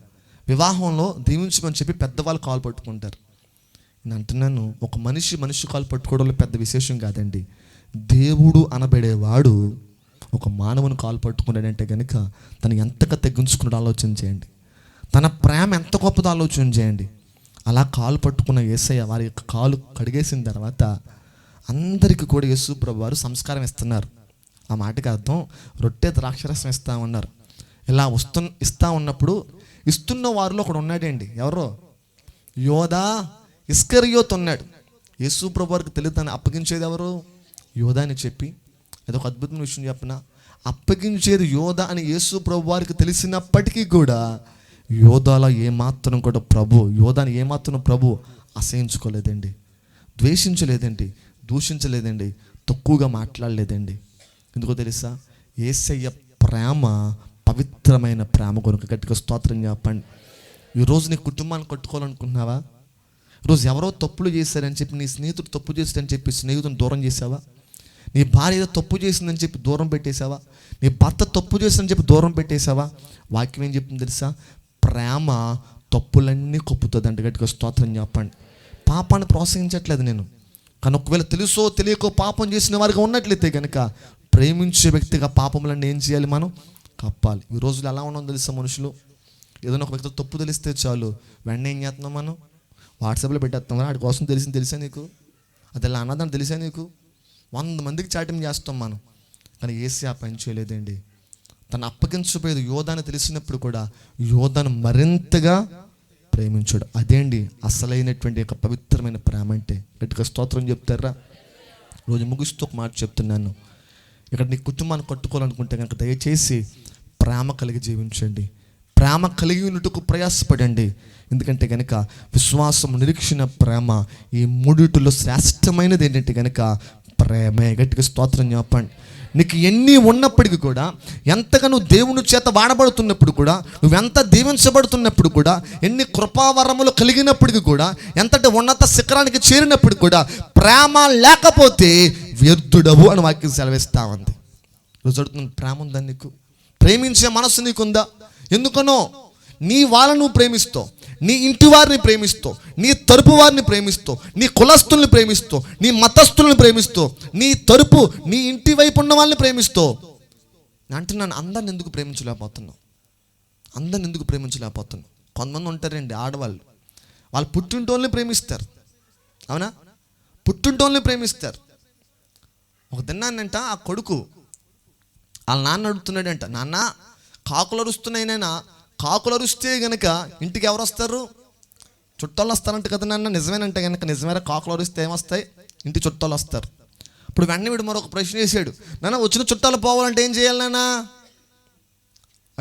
వివాహంలో దీవించమని చెప్పి పెద్దవాళ్ళు కాలు పట్టుకుంటారు. నేను అంటున్నాను, ఒక మనిషి కాలు పట్టుకోవడంలో పెద్ద విశేషం కాదండి. దేవుడు అనబడేవాడు ఒక మానవుని కాలు పట్టుకున్నాడంటే కనుక తను ఎంతగా తగ్గించుకున్నాడు ఆలోచన చేయండి. తన ప్రేమ ఎంత గొప్పదో ఆలోచన చేయండి. అలా కాలు పట్టుకున్న యేసయ్య వారి యొక్క కాలు కడిగేసిన తర్వాత అందరికీ కూడా యేసు ప్రభువారు సంస్కారం ఇస్తున్నారు. ఆ మాటకి అర్థం రొట్టె ద్రాక్షరసం ఇస్తా ఉన్నారు. ఇలా ఇస్తా ఉన్నప్పుడు ఇస్తున్న వారిలో ఒకడు ఉన్నాడండి. ఎవరో యోధా ఇస్కరియోత్ ఉన్నాడు. యేసు ప్రభువారికి తెలియదు దాన్ని అప్పగించేది ఎవరు, యోధా అని చెప్పి. అదొక అద్భుతమైన విషయం చెప్పిన, అప్పగించేది యోధా అని యేసు ప్రభువారికి తెలిసినప్పటికీ కూడా యోధాలో ఏమాత్రం కూడా యోధాని ఏమాత్రం ప్రభు అసహించుకోలేదండి, ద్వేషించలేదండి, దూషించలేదండి, తక్కువగా మాట్లాడలేదండి. ఎందుకో తెలుసా, యేసయ్య ప్రేమ పవిత్రమైన ప్రేమ కొరకు. గట్టిగా స్తోత్రం చెప్పండి. ఈరోజు నీ కుటుంబాన్ని కట్టుకోవాలనుకుంటున్నావా? ఈరోజు ఎవరో తప్పులు చేశారని చెప్పి నీ స్నేహితుడు తప్పు చేశాడని చెప్పి స్నేహితుని దూరం చేసావా? నీ భార్య ఏదో తప్పు చేసిందని చెప్పి దూరం పెట్టేశావా? నీ భర్త తప్పు చేసిందని చెప్పి దూరం పెట్టేశావా? వాక్యం ఏం చెప్తుంది తెలుసా, ప్రేమ తప్పులన్నీ కప్పుతుంది అంటే. గట్టిగా స్తోత్రం చెప్పండి. పాపాన్ని ప్రోత్సహించట్లేదు నేను, కానీ ఒకవేళ తెలుసో తెలియకో పాపం చేసిన వారిగా ఉన్నట్లయితే కనుక ప్రేమించే వ్యక్తిగా పాపములన్నీ ఏం చేయాలి, మనం కప్పాలి. ఈ రోజులు ఎలా ఉన్నాం తెలుసా, మనుషులు ఏదైనా ఒక వ్యక్తి తప్పు తెలిస్తే చాలు వెంటనే ఏం చేస్తున్నాం, మనం వాట్సాప్లో పెట్టేస్తాం. వాడి కోసం తెలిసా నీకు, అది ఎలా అన్నదని తెలిసా నీకు, 100 మందికి చాటింగ్ చేస్తాం మనం. కానీ యేసయ్య ఆ పని చేయలేదండి. తను అప్పగించబోయేది యోధాని తెలిసినప్పుడు కూడా యోధాను మరింతగా ప్రేమించాడు. అదేండి అసలైనటువంటి ఒక పవిత్రమైన ప్రేమ అంటే. గట్టిగా స్తోత్రం చెప్తారా? రోజు ముగిస్తూ ఒక మాట చెప్తున్నాను, ఇక్కడ నీ కుటుంబాన్ని కట్టుకోవాలనుకుంటే కనుక దయచేసి ప్రేమ కలిగి జీవించండి, ప్రేమ కలిగి ఉన్నట్టుకు ప్రయాసపడండి. ఎందుకంటే కనుక విశ్వాసం, నిరీక్షణ, ప్రేమ, ఈ మూడిటిలో శ్రేష్టమైనది ఏంటంటే కనుక ప్రేమే. గట్టిగా స్తోత్రం చెప్పండి. నీకు ఎన్ని ఉన్నప్పటికీ కూడా, ఎంతగా నువ్వు దేవుని చేత వాడబడుతున్నప్పుడు కూడా, నువ్వెంత దీవించబడుతున్నప్పుడు కూడా, ఎన్ని కృపావరములు కలిగినప్పటికీ కూడా, ఎంతటి ఉన్నత శిఖరానికి చేరినప్పుడు కూడా, ప్రేమ లేకపోతే వ్యర్థుడవు అని వాక్యం సెలవిస్తా ఉంది. రోజు అడుగుతున్నాను, ప్రేమ ఉందా నీకు? ప్రేమించే మనసు నీకుందా? ఎందుకనో నీ వాళ్ళను నువ్వు ప్రేమిస్తావు, నీ ఇంటి వారిని ప్రేమిస్తావు, నీ తరపు వారిని ప్రేమిస్తావు, నీ కులస్తుల్ని ప్రేమిస్తావు, నీ మతస్థుల్ని ప్రేమిస్తావు, నీ తరపు నీ ఇంటి వైపు ఉన్న వాళ్ళని ప్రేమిస్తావు. అంటున్నాను, అందరిని ఎందుకు ప్రేమించలేకపోతున్నావు? అందరిని ఎందుకు ప్రేమించలేకపోతున్నావు? కొంతమంది ఉంటారండి ఆడవాళ్ళు, వాళ్ళు పుట్టింటోళ్ళని ప్రేమిస్తారు. అవునా? పుట్టింటోళ్ళని ప్రేమిస్తారు. ఒక దిన్నానంట ఆ కొడుకు వాళ్ళ నాన్న అడుగుతున్నాడంట, నాన్న కాకులు అరుస్తున్నాయినైనా, కాకులు అరుస్తే గనక ఇంటికి ఎవరు వస్తారు? చుట్టాలు వస్తారంట కదా నాన్న. నిజమేనంటే కనుక నిజమేరా, కాకులు అరిస్తే ఏమొస్తాయి? ఇంటి చుట్టాలు వస్తారు. ఇప్పుడు వెంటనే వీడు మరొక ప్రశ్న వేసాడు, నాన్న వచ్చిన చుట్టాలు పోవాలంటే ఏం చేయాలి నాన్న?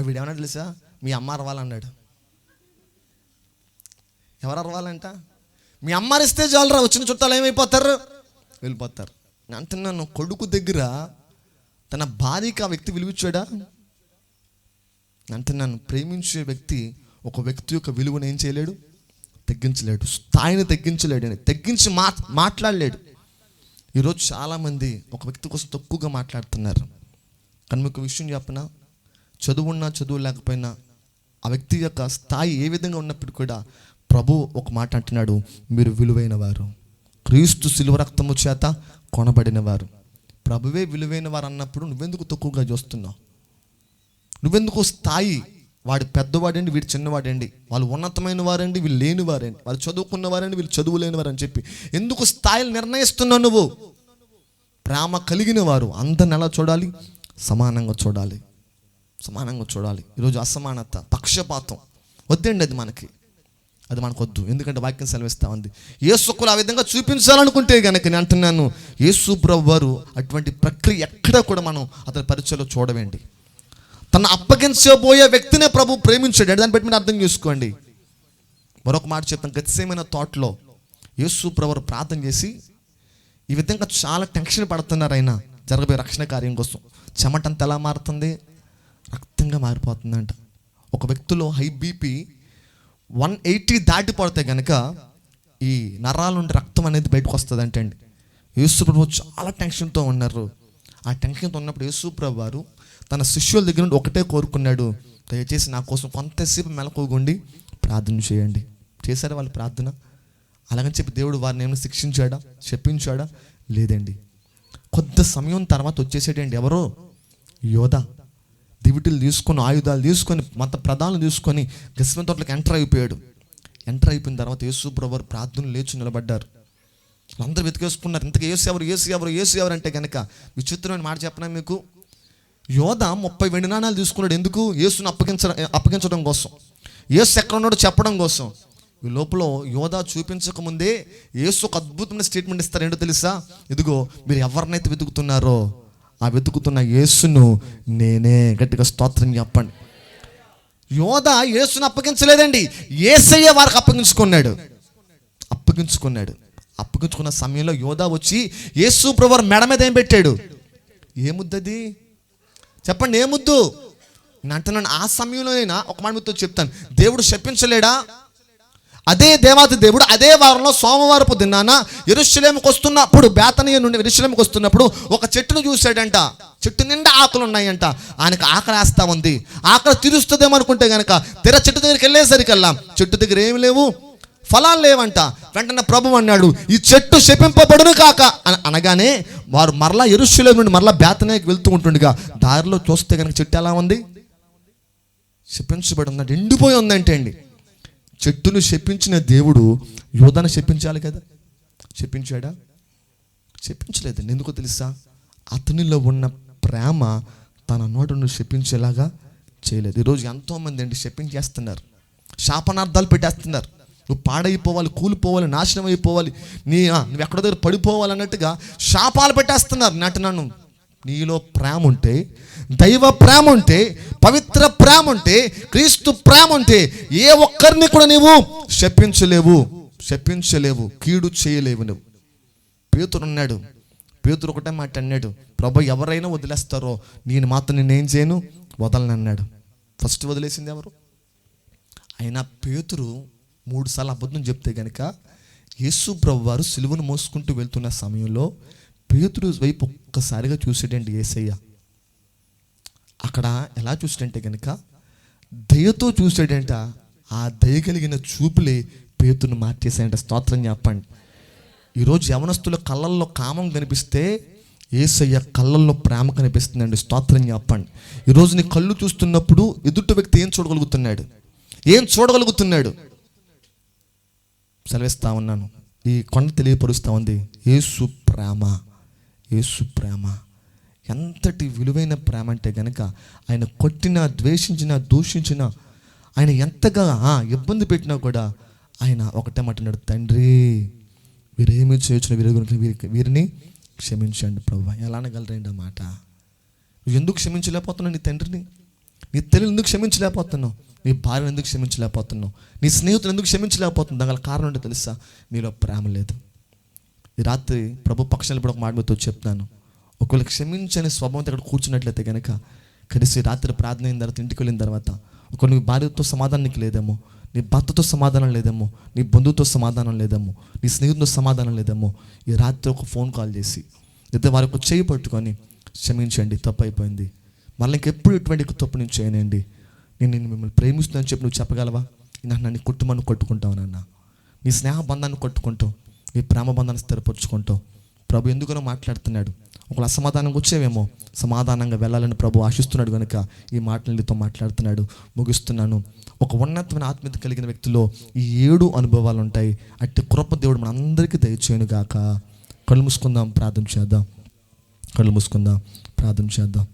వీడు ఏమన్నా తెలుసా? మీ అమ్మ అరవాలన్నాడు. ఎవరు అరవాలంట? మీ అమ్మ అరిస్తే చాలరా, వచ్చిన చుట్టాలు ఏమైపోతారు? వెళ్ళిపోతారు. నేను అంటున్నాను, కొడుకు దగ్గర తన భార్యకి ఆ వ్యక్తి విలువిచ్చాడా? అంటున్నాను, ప్రేమించే వ్యక్తి ఒక వ్యక్తి యొక్క విలువను ఏం చేయలేడు? తగ్గించలేడు. స్థాయిని తగ్గించలేడు, తగ్గించి మాట్లాడలేడు. ఈరోజు చాలామంది ఒక వ్యక్తి కోసం తక్కువగా మాట్లాడుతున్నారు. కానీ మీకు విషయం చెప్పనా, చదువున్నా చదువు లేకపోయినా ఆ వ్యక్తి యొక్క స్థాయి ఏ విధంగా ఉన్నప్పుడు కూడా ప్రభు ఒక మాట అంటున్నాడు, మీరు విలువైన వారు, క్రీస్తు శిలువ రక్తము చేత కొనబడిన వారు. ప్రభువే విలువైన వారు అన్నప్పుడు నువ్వెందుకు తక్కువగా చూస్తున్నావు? నువ్వెందుకు స్థాయి, వాడు పెద్దవాడండి, వీడు చిన్నవాడండి, వాళ్ళు ఉన్నతమైన వారండి, వీళ్ళు లేని వారండి, వాళ్ళు చదువుకున్న వారండి, వీళ్ళు చదువు లేని వారు అని చెప్పి ఎందుకు స్థాయిలు నిర్ణయిస్తున్నావు నువ్వు? ప్రేమ కలిగిన వారు అందరిని ఎలా చూడాలి? సమానంగా చూడాలి, సమానంగా చూడాలి. ఈరోజు అసమానత, పక్షపాతం వద్దండి, అది మనకొద్దు. ఎందుకంటే వాక్యం సెలవిస్తా ఉంది, యేసుకులు ఆ విధంగా చూపించాలనుకుంటే కనుక నేను అంటున్నాను, యేసు ప్రభువు వారు అటువంటి ప్రక్రియ ఎక్కడ కూడా మనం అతని పరిచయలో చూడవేండి. తను అప్పగించబోయే వ్యక్తినే ప్రభు ప్రేమించాడు. దాన్ని బట్టి మీరు అర్థం చేసుకోండి. మరొక మాట చెప్తాను, గెత్సేమైన తోటలో యేసు ప్రభువు ప్రార్థన చేసి ఈ విధంగా చాలా టెన్షన్ పడుతున్నారు. ఆయన జరగబోయే రక్షణ కార్యం కోసం చెమటంతా ఎలా మారుతుంది? రక్తంగా మారిపోతుందంట. ఒక వ్యక్తిలో హై బీపీ 180 దాటి పడితే కనుక ఈ నరాల నుండి రక్తం అనేది బయటకు వస్తుంది అంటే అండి. యేసు ప్రభు చాలా టెన్షన్తో ఉన్నారు. ఆ టెన్షన్తో ఉన్నప్పుడు యేసు ప్రభు వారు తన శిష్యుల దగ్గర నుండి ఒకటే కోరుకున్నాడు, దయచేసి నా కోసం కొంతసేపు మెలకువగుండి ప్రార్థన చేయండి. చేశారా వాళ్ళు ప్రార్థన? అలాగని చెప్పి దేవుడు వారిని ఏమైనా శిక్షించాడా, చెప్పించాడా? లేదండి. కొద్ది సమయం తర్వాత వచ్చేసేటండి ఎవరో యోధ దివిటీలు తీసుకొని, ఆయుధాలు తీసుకొని, మత ప్రధానం తీసుకొని గెస్మెన్ తోటలోకి ఎంటర్ అయిపోయాడు. ఎంటర్ అయిపోయిన తర్వాత యేసు ప్రభువు వారు ప్రార్థనలు లేచి నిలబడ్డారు. అందరూ వెతికేసుకున్నారు, ఇంతకు యేసు ఎవరు అంటే కనుక విచిత్రమైన మాట చెప్పనా మీకు, యోధ 30 వెండి నాణాలు తీసుకున్నాడు. ఎందుకు? యేసును అప్పగించడం కోసం, యేసు ఎక్కడ ఉన్నాడో చెప్పడం కోసం. ఈ లోపల యోధ చూపించకముందే యేసు ఒక అద్భుతమైన స్టేట్మెంట్ ఇస్తారు. ఏంటో తెలుసా? ఇదిగో మీరు ఎవరినైతే వెతుకుతున్నారో ఆ వెతుకుతున్న యేసును నేనే. గట్టిగా స్తోత్రం చెప్పండి. యోధ యేసును అప్పగించలేదండి, యేసయ్య వారికి అప్పగించుకున్న సమయంలో యోధ వచ్చి యేసు ప్రభువు మెడ మీద ఏం పెట్టాడు? ఏ ముద్దది చెప్పండి? ఏ ముద్దు? నేను అంటున్నాను, ఆ సమయంలోనైనా ఒక మాట మీతో చెప్తాను, దేవుడు శపించలేడా? అదే దేవాది దేవుడు అదే వారంలో సోమవారపు దినాన యెరూషలేముకు వస్తున్నప్పుడు, బేతనియ నుండి యెరూషలేముకు వస్తున్నప్పుడు ఒక చెట్టును చూశాడంట. చెట్టు నిండా ఆకులు ఉన్నాయంట. ఆయనకు ఆకలి వేస్తా ఉంది. ఆకలి తీరుస్తుందేమో అనుకుంటే కనుక చెట్టు దగ్గరికి వెళ్ళేసరికల్లా చెట్టు దగ్గర ఏమి లేవు, ఫలాలు లేవంట. వెంటనే ప్రభువు అన్నాడు, ఈ చెట్టు శపింపబడును కాక అనగానే వారు మరలా యెరూషలేము నుండి మరలా బేతనియకి వెళ్తూ ఉంటుండగా దారిలో చూస్తే కనుక చెట్టు ఎలా ఉంది? శపించబడి ఉందంటే, ఎండిపోయి ఉందంటే అండి. చెట్టును శపించిన దేవుడు యోధాను శపించాలి కదా, శపించాడా? శపించలేదండి. ఎందుకో తెలుసా? అతనిలో ఉన్న ప్రేమ తన నోటును శపించేలాగా చేయలేదు. ఈరోజు ఎంతోమంది అండి శపించేస్తున్నారు, శాపనార్థాలు పెట్టేస్తున్నారు. నువ్వు పాడైపోవాలి, కూలిపోవాలి, నాశనం అయిపోవాలి, నువ్వు ఎక్కడో దగ్గర పడిపోవాలి అన్నట్టుగా శాపాలు పెట్టేస్తున్నారు. నన్ను నీలో ప్రేమ ఉంటే, దైవ ప్రేమ ఉంటే, పవిత్ర ప్రేమ ఉంటే, క్రీస్తు ప్రేమ ఉంటే ఏ ఒక్కరిని కూడా నీవు శపించలేవు, కీడు చేయలేవు. నువ్వు పేతురు ఉన్నాడు, పేతురు ఒకటే మాట అన్నాడు, ప్రభు ఎవరైనా వదిలేస్తారో నేను మాత్రం నేనేం చేయను, వదలను అన్నాడు. ఫస్ట్ వదిలేసింది ఎవరు? అయినా పేతురు 3 సార్లు అబద్ధం చెప్తే కనుక యేసు ప్రభు వారు సిలువను మోసుకుంటూ వెళ్తున్న సమయంలో పేతురు వైపు ఒక్కసారిగా చూసాడండి యేసయ్య. అక్కడ ఎలా చూసాడంటే కనుక దయతో చూసాడంట. ఆ దయ కలిగిన చూపులే పేతురును మార్చేశాయంట. స్తోత్రం చెప్పండి. ఈరోజు యవనస్తుల కళ్ళల్లో కామం కనిపిస్తే యేసయ్య కళ్ళల్లో ప్రేమ కనిపిస్తుందండి. స్తోత్రం చెప్పండి. ఈరోజు నీ కళ్ళు చూస్తున్నప్పుడు ఎదుటి వ్యక్తి ఏం చూడగలుగుతున్నాడు, ఏం చూడగలుగుతున్నాడు? సెలవిస్తా ఉన్నాను, ఈ కొండ తెలియపరుస్తూ ఉంది యేసు ప్రేమ. యేసు ప్రేమ ఎంతటి విలువైన ప్రేమ అంటే కనుక ఆయన కొట్టినా, ద్వేషించినా, దూషించినా, ఆయన ఎంతగా ఇబ్బంది పెట్టినా కూడా ఆయన ఒకటే మాట్లాడాడు, తండ్రి వీరేమీ చేయొచ్చిన వీరిని క్షమించండి ప్రభువా. ఎలా అనగలరండి ఆ మాట? నువ్వు ఎందుకు క్షమించలేకపోతున్నావు నీ తండ్రిని? నీ తల్లిని ఎందుకు క్షమించలేకపోతున్నావు? నీ భార్యను ఎందుకు క్షమించలేకపోతున్నావు? నీ స్నేహితులు ఎందుకు క్షమించలేకపోతున్నావు? దానికి కారణం ఏంటో తెలుసా? నీలో ప్రేమ లేదు. ఈ రాత్రి ప్రభు పక్షాలు కూడా ఒక మాట మీతో చెప్తాను. ఒకవేళ క్షమించని స్వభావంతో అక్కడ కూర్చున్నట్లయితే కనుక కలిసి రాత్రి ప్రార్థన అయిన తర్వాత ఇంటికి వెళ్ళిన తర్వాత ఒకవేళ నీ భార్యతో సమాధానం నీకు లేదేమో, నీ భర్తతో సమాధానం లేదేమో, నీ బంధువుతో సమాధానం లేదేమో, నీ స్నేహితులతో సమాధానం లేదేమో, ఈ రాత్రి ఒక ఫోన్ కాల్ చేసి లేదా వారి ఒక చేయి పట్టుకొని క్షమించండి, తప్పు అయిపోయింది, మళ్ళీ ఇంకెప్పుడు ఇటువంటి తప్పు నేను చేయనండి, నేను మిమ్మల్ని ప్రేమిస్తున్నాను చెప్పి నువ్వు చెప్పగలవా? నన్ను కుటుంబాన్ని కొట్టుకుంటావు, నాన్న నీ స్నేహ బంధాన్ని కొట్టుకుంటావు, నీ ప్రేమ బంధాన్ని స్థిరపరుచుకుంటావు. ప్రభు ఎందుకనో మాట్లాడుతున్నాడు. ఒకవేళ అసమాధానంగా వచ్చేవేమో, సమాధానంగా వెళ్ళాలని ప్రభు ఆశిస్తున్నాడు కనుక ఈ మాటలు నీతో మాట్లాడుతున్నాడు. ముగిస్తున్నాను. ఒక ఉన్నతమైన ఆత్మీయత కలిగిన వ్యక్తిలో ఈ 7 అనుభవాలు ఉంటాయి. అట్టి కృప దేవుడు మన అందరికీ దయచేయను గాక. కళ్ళు మూసుకుందాం, ప్రార్థన చేద్దాం. కళ్ళు మూసుకుందాం, ప్రార్థన చేద్దాం.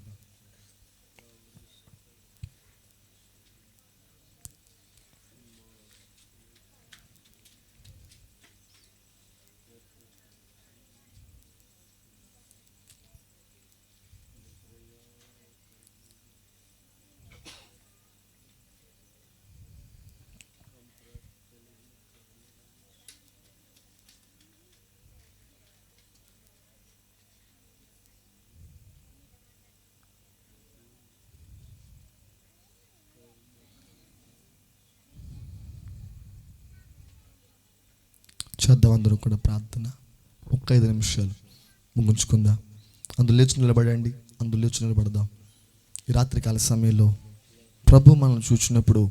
చేద్దాం అందరూ కూడా ప్రార్థన. 5 నిమిషాలు ముగించుకుందాం. అందులో లేచి నిలబడండి, అందులో లేచి నిలబడదాం. ఈ రాత్రికాల సమయంలో ప్రభు మనల్ని చూసినప్పుడు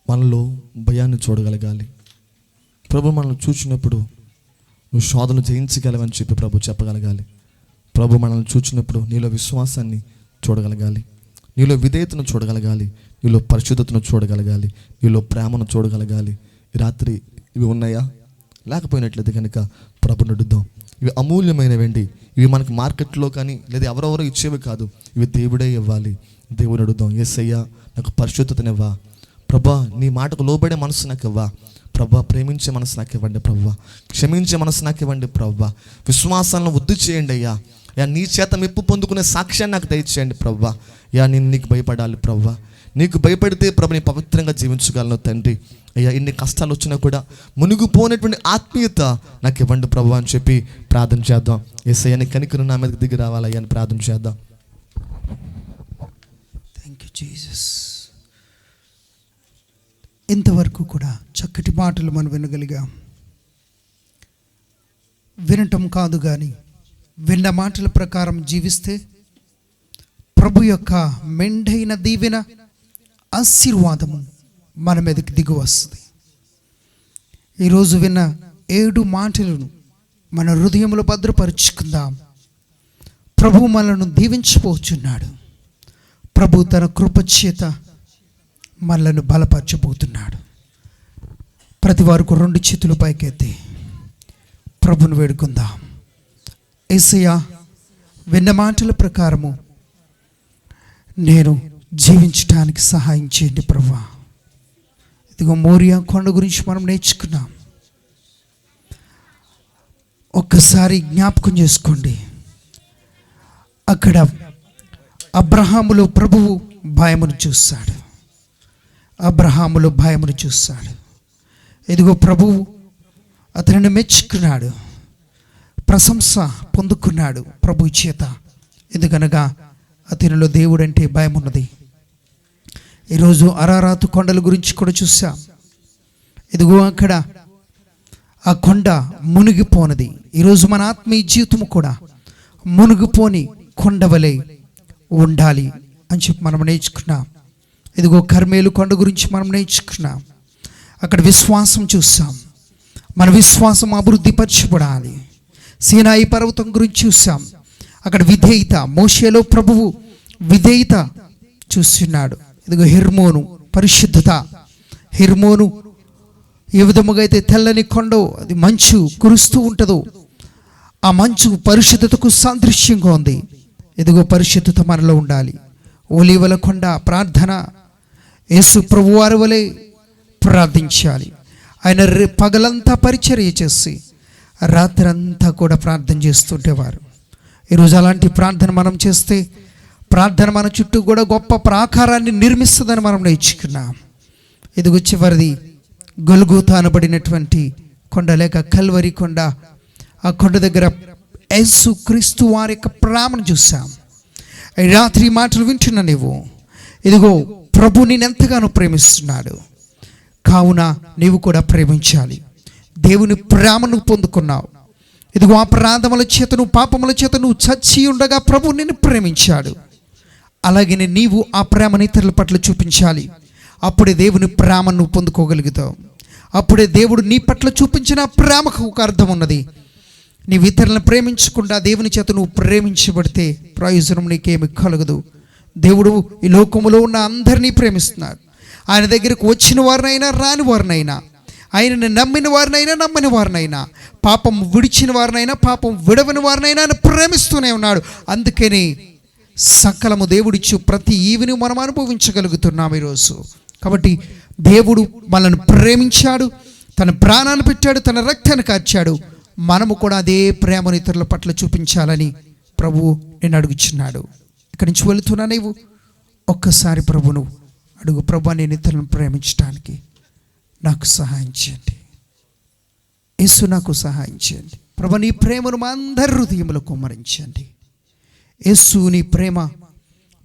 మనలో భయాన్ని చూడగలగాలి. ప్రభు మనల్ని చూసినప్పుడు నువ్వు శోధన జయించగలవని చెప్పి ప్రభు చెప్పగలగాలి. ప్రభు మనల్ని చూసినప్పుడు నీలో విశ్వాసాన్ని చూడగలగాలి, నీలో విధేయతను చూడగలగాలి, నీలో పరిశుద్ధతను చూడగలగాలి, నీలో ప్రేమను చూడగలగాలి. ఈ రాత్రి ఇవి ఉన్నాయా? లేకపోయినట్లయితే కనుక ప్రభుని అడుగుదాం. ఇవి అమూల్యమైనవండి. ఇవి మనకి మార్కెట్లో కానీ లేదా ఎవరెవరో ఇచ్చేవి కాదు, ఇవి దేవుడే ఇవ్వాలి. దేవుని అడుగుదాం, యేసయ్యా నాకు పరిశుద్ధతనివ్వా ప్రభా, నీ మాటకు లోబడే మనసు నాకు ఇవ్వా ప్రభా, ప్రేమించే మనసు నాకు ఇవ్వండి ప్రభా, క్షమించే మనసు నాకు ఇవ్వండి ప్రభా, విశ్వాసాలను వృద్ధి చేయండి అయ్యా. నీ చేత మెప్పు పొందుకునే సాక్ష్యాన్ని నాకు దయచేయండి ప్రభా. నేను నీకు భయపడాలి ప్రభా, నీకు భయపడితే ప్రభు నీ పవిత్రంగా జీవించగలను తండ్రి. అయ్యా ఎన్ని కష్టాలు వచ్చినా కూడా మునిగిపోయినటువంటి ఆత్మీయత నాకు ఇవ్వండి ప్రభు అని చెప్పి ప్రార్థన చేద్దాం. యేసయ్య కనికరు నా మీదకి దిగి రావాలయ్యా అని ప్రార్థన చేద్దాం. Thank you Jesus. ఇంతవరకు కూడా చక్కటి మాటలు మనం వినగలిగాం. వినటం కాదు కానీ విన్న మాటల ప్రకారం జీవిస్తే ప్రభు యొక్క మెండైన దీవెన, ఆశీర్వాదము మన మీదకి దిగి వస్తుంది. ఈరోజు విన్న 7 మాటలను మన హృదయంలో భద్రపరుచుకుందాం. ప్రభు మనను దీవించబోతున్నాడు. ప్రభు తన కృపచేత మనలను బలపరచబోతున్నాడు. ప్రతి వారికి 2 చేతులు పైకెత్తి ప్రభుని వేడుకుందాం. యేసయ్యా విన్న మాటల ప్రకారము నేను జీవించడానికి సహాయం చేయండి ప్రభువా. ఇదిగో మోరియా కొండ గురించి మనం నేర్చుకున్నాం. ఒక్కసారి జ్ఞాపకం చేసుకోండి. అక్కడ అబ్రహాములో ప్రభువు భయమును చూస్తాడు. అబ్రహాములో భయమును చూస్తాడు. ఇదిగో ప్రభువు అతనిని మెచ్చుకున్నాడు. ప్రశంస పొందుకున్నాడు ప్రభు చేత. ఎందుకనగా అతనిలో దేవుడంటే భయం ఉన్నది. ఈరోజు అరారాతు కొండల గురించి కూడా చూసాం. ఇదిగో అక్కడ ఆ కొండ మునిగిపోనది. ఈరోజు మన ఆత్మీయ జీవితము కూడా మునిగిపోని కొండ వలె ఉండాలి అని చెప్పి మనం నేర్చుకున్నాం. ఇదిగో కర్మేలు కొండ గురించి మనం నేర్చుకున్నాం. అక్కడ విశ్వాసం చూసాం. మన విశ్వాసం అభివృద్ధిపరచబడాలి. సీనాయి పర్వతం గురించి చూసాం. అక్కడ విధేయత, మోషేలో ప్రభువు విధేయత చూస్తున్నాడు. ఇదిగో హెర్మోను పరిశుద్ధత. హెర్మోను ఏ విధముగా అయితే తెల్లని కొండ, అది మంచు కురుస్తూ ఉంటుందో, ఆ మంచు పరిశుద్ధతకు సాదృశ్యంగా ఉంది. ఇదిగో పరిశుద్ధత మనలో ఉండాలి. ఒలీవల కొండ ప్రార్థన, యేసు ప్రభువారి వలె ప్రార్థించాలి. ఆయన పగలంతా పరిచర్య చేసి రాత్రంతా కూడా ప్రార్థన చేస్తుంటేవారు. ఈరోజు అలాంటి ప్రార్థన మనం చేస్తే ప్రార్థన మన చుట్టూ కూడా గొప్ప ప్రాకారాన్ని నిర్మిస్తుందని మనం నేర్చుకున్నాం. ఇదిగో చివరిది గొల్గోతా అనబడినటువంటి కొండ, లేక కల్వరి కొండ. ఆ కొండ దగ్గర యేసు క్రీస్తు వారి యొక్క ప్రేమను చూసాం. ఈ రాత్రి మాటలు వింటున్నా నీవు. ఇదిగో ప్రభు నేను ఎంతగానో ప్రేమిస్తున్నాడు, కావున నీవు కూడా ప్రేమించాలి. దేవుని ప్రేమను పొందుకున్నావు. ఇదిగో అపరాధముల చేత, నువ్వు పాపముల చేత నువ్వు చచ్చి ఉండగా ప్రభు నిన్ను ప్రేమించాడు. అలాగే నీవు ఆ ప్రేమను ఇతరుల పట్ల చూపించాలి. అప్పుడే దేవుని ప్రేమను నువ్వు పొందుకోగలుగుతావు. అప్పుడే దేవుడు నీ పట్ల చూపించిన ప్రేమకు ఒక అర్థం ఉన్నది. నీవు ఇతరులను ప్రేమించకుండా దేవుని చేత నువ్వు ప్రేమించబడితే ప్రయోజనం నీకేమి కలగదు. దేవుడు ఈ లోకములో ఉన్న అందరినీ ప్రేమిస్తున్నాడు. ఆయన దగ్గరకు వచ్చిన వారినైనా రాని వారినైనా, ఆయనను నమ్మిన వారినైనా నమ్మని వారినైనా, పాపం విడిచిన వారినైనా పాపం విడవని వారినైనా ఆయన ప్రేమిస్తూనే ఉన్నాడు. అందుకని సకలము దేవుడిచ్చు ప్రతి ఈవిని మనం అనుభవించగలుగుతున్నాం ఈరోజు. కాబట్టి దేవుడు మనల్ని ప్రేమించాడు, తన ప్రాణాన్ని పెట్టాడు, తన రక్తాన్ని కార్చాడు. మనము కూడా అదే ప్రేమను ఇతరుల పట్ల చూపించాలని ప్రభువు నేను అడుగుచున్నాడు. ఇక్కడి నుంచి వెళుతున్నా నీవు ఒక్కసారి ప్రభును అడుగు, ప్రభు నేను ఇతరులను ప్రేమించడానికి నాకు సహాయం చేయండి. యేసు నాకు సహాయం చేయండి. ప్రభు నీ ప్రేమను మా అందరి హృదయంలో కుమ్మరించండి. యేసు నీ ప్రేమ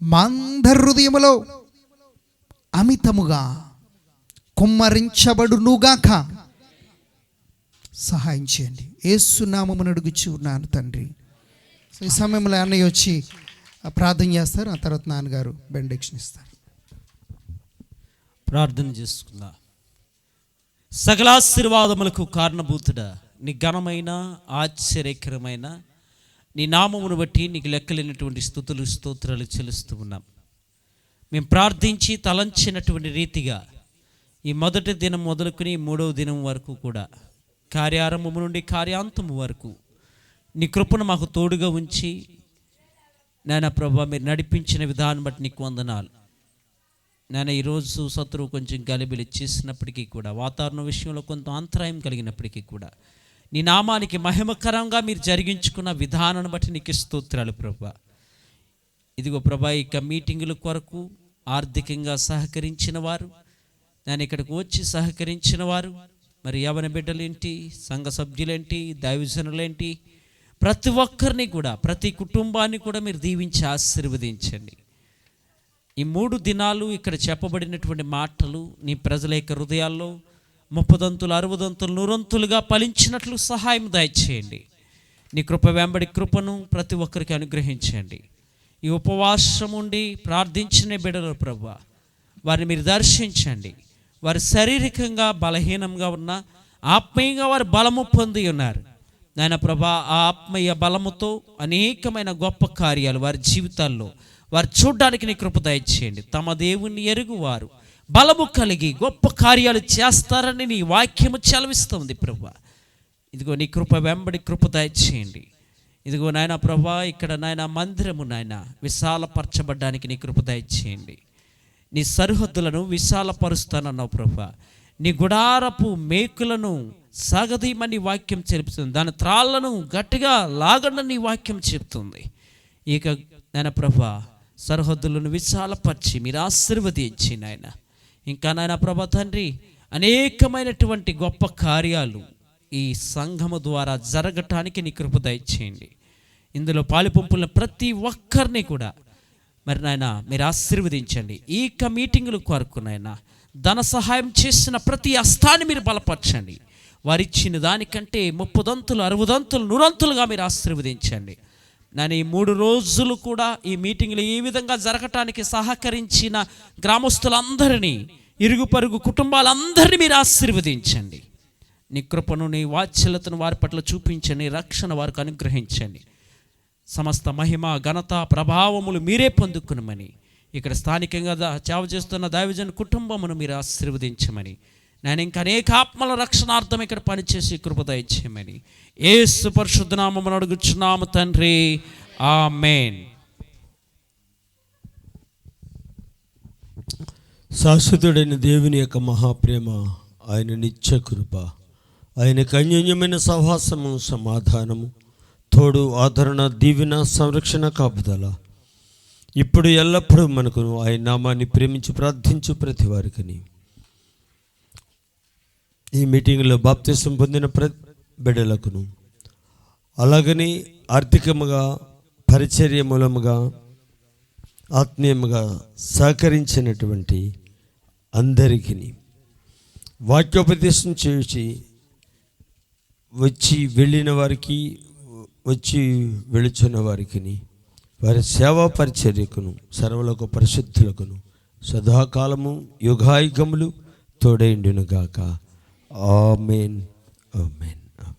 మా అందరి హృదయములో అమితముగా కుమ్మరించబడునుగాక. సహాయం చేయండి. యేసు నామమున అడుగుచు ఉన్నాను తండ్రి. సో ఈ సమయంలో అన్నయ్య వచ్చి ప్రార్థన చేస్తారు. ఆ తర్వాత నాన్నగారు బెండెక్షన్ ఇస్తారు. ప్రార్థన చేసుకుందా. సకలాశీర్వాదములకు కారణభూతుడా, నీ ఘనమైన ఆశ్చర్యకరమైన నీ నామమును బట్టి నీకు లెక్కలేనటువంటి స్తుతులు స్తోత్రాలు చెల్లిస్తూ ఉన్నాం. మేము ప్రార్థించి తలంచినటువంటి రీతిగా ఈ మొదటి దినం మొదలుకొని మూడవ దినం వరకు కూడా, కార్యారంభము నుండి కార్యాంతము వరకు నీ కృపను మాకు తోడుగా ఉంచి నాయన ప్రభా మీరు నడిపించిన విధానం బట్టి నీకు వందనాలు. నేను ఈరోజు శత్రువు కొంచెం గలిబిలి చేసినప్పటికీ కూడా, వాతావరణ విషయంలో కొంత అంతరాయం కలిగినప్పటికీ కూడా, నీ నామానికి మహిమకరంగా మీరు జరిగించుకున్న విధానాన్ని బట్టి నీకు స్తోత్రాలు ప్రభా. ఇదిగో ప్రభా, ఇక మీటింగుల కొరకు ఆర్థికంగా సహకరించిన వారు, నేను ఇక్కడికి వచ్చి సహకరించిన వారు, మరి యవన బిడ్డలేంటి, సంఘ సభ్యులేంటి, దైవజనులేంటి, ప్రతి ఒక్కరిని కూడా, ప్రతి కుటుంబాన్ని కూడా మీరు దీవించి ఆశీర్వదించండి. ఈ 3 దినాలు ఇక్కడ చెప్పబడినటువంటి మాటలు నీ ప్రజల యొక్క హృదయాల్లో 30 దంతులు 60 దంతులు 100 దంతులుగా ఫలించినట్లు సహాయం దయచేయండి. నీ కృప వెంబడి కృపను ప్రతి ఒక్కరికి అనుగ్రహించండి. ఈ ఉపవాసం ఉండి ప్రార్థించిన బిడ్డలు ప్రభువా, వారిని మీరు దర్శించండి. వారి శారీరకంగా బలహీనంగా ఉన్న, ఆత్మీయంగా వారు బలము పొంది ఉన్నారు నాయన ప్రభా. ఆ ఆత్మీయ బలముతో అనేకమైన గొప్ప కార్యాలు వారి జీవితాల్లో వారు చూడడానికి నీ కృప దయచేయండి. తమ దేవుణ్ణి ఎరుగువారు బలము కలిగి గొప్ప కార్యాలు చేస్తారని నీ వాక్యము చలవిస్తుంది ప్రభా. ఇదిగో నీ కృప వెంబడి కృప దయచేయండి. ఇదిగో నాయన ప్రభా, ఇక్కడ నాయన మందిరము నాయన విశాలపరచబడ్డానికి నీ కృప దయచేయండి. నీ సరిహద్దులను విశాలపరుస్తానన్నావు ప్రభా. నీ గుడారపు మేకులను సాగదీయమని వాక్యం చెప్తుంది. దాని త్రాళ్లను గట్టిగా లాగండి నీ వాక్యం చెప్తుంది. ఇక నాయన ప్రభా, సరిహద్దులను విశాలపరిచి మీరు ఆశీర్వదించి నాయన, ఇంకా నాయన ప్రభా తండ్రి, అనేకమైనటువంటి గొప్ప కార్యాలు ఈ సంఘము ద్వారా జరగటానికి నీ కృప దయచేయండి. ఇందులో పాలుపంపుల ప్రతి ఒక్కరిని కూడా మరి నాయన మీరు ఆశీర్వదించండి. ఈ మీటింగుల కొరకు నాయన ధన సహాయం చేసిన ప్రతి హస్తాన్ని మీరు బలపరచండి. వారిచ్చిన దానికంటే 30 60 100 మీరు ఆశీర్వదించండి. నేను ఈ 3 రోజులు కూడా ఈ మీటింగ్లు ఈ విధంగా జరగటానికి సహకరించిన గ్రామస్తులందరినీ, ఇరుగు పరుగు కుటుంబాలందరినీ మీరు ఆశీర్వదించండి. నీ కృపను, నీ వాత్సల్యతను వారి పట్ల చూపించండి. రక్షణ వారికి అనుగ్రహించండి. సమస్త మహిమ, ఘనత, ప్రభావములు మీరే పొందుకునమని, ఇక్కడ స్థానికంగా సేవ చేస్తున్న దైవజన కుటుంబమును మీరు ఆశీర్వదించమని, నేను ఇంకా అనేక ఆత్మల రక్షణార్థం ఇక్కడ పనిచేసి కృప దయచేయమని యేసు పరిశుద్ధ నామమున అడుగుచున్నాము తండ్రి, ఆమేన్. శాశ్వతుడైన దేవుని యొక్క మహాప్రేమ, ఆయన నిత్య కృప, ఆయనకు అన్యోన్యమైన సహవాసము, సమాధానము, తోడు, ఆదరణ, దీవెన, సంరక్షణ, కాపుదల ఇప్పుడు ఎల్లప్పుడూ మనకు ఆయన నామాన్ని ప్రేమించి ప్రార్థించు ప్రతి వారికిని, ఈ మీటింగ్లో బాప్తిసం పొందిన బిడ్డలకును, అలాగని ఆర్థికముగా, పరిచర్య మూలముగా, ఆత్మీయముగా సహకరించినటువంటి అందరికీ, వాక్యోపదేశం చేసి వచ్చి వెళ్ళిన వారికి, వచ్చి వెళుచున్న వారికి, వారి సేవా పరిచర్యకును, సర్వలకు పరిశుద్ధులకును సదాకాలము యుగాయుగములు తోడైండును గాక. ఆమేన్, ఆమేన్.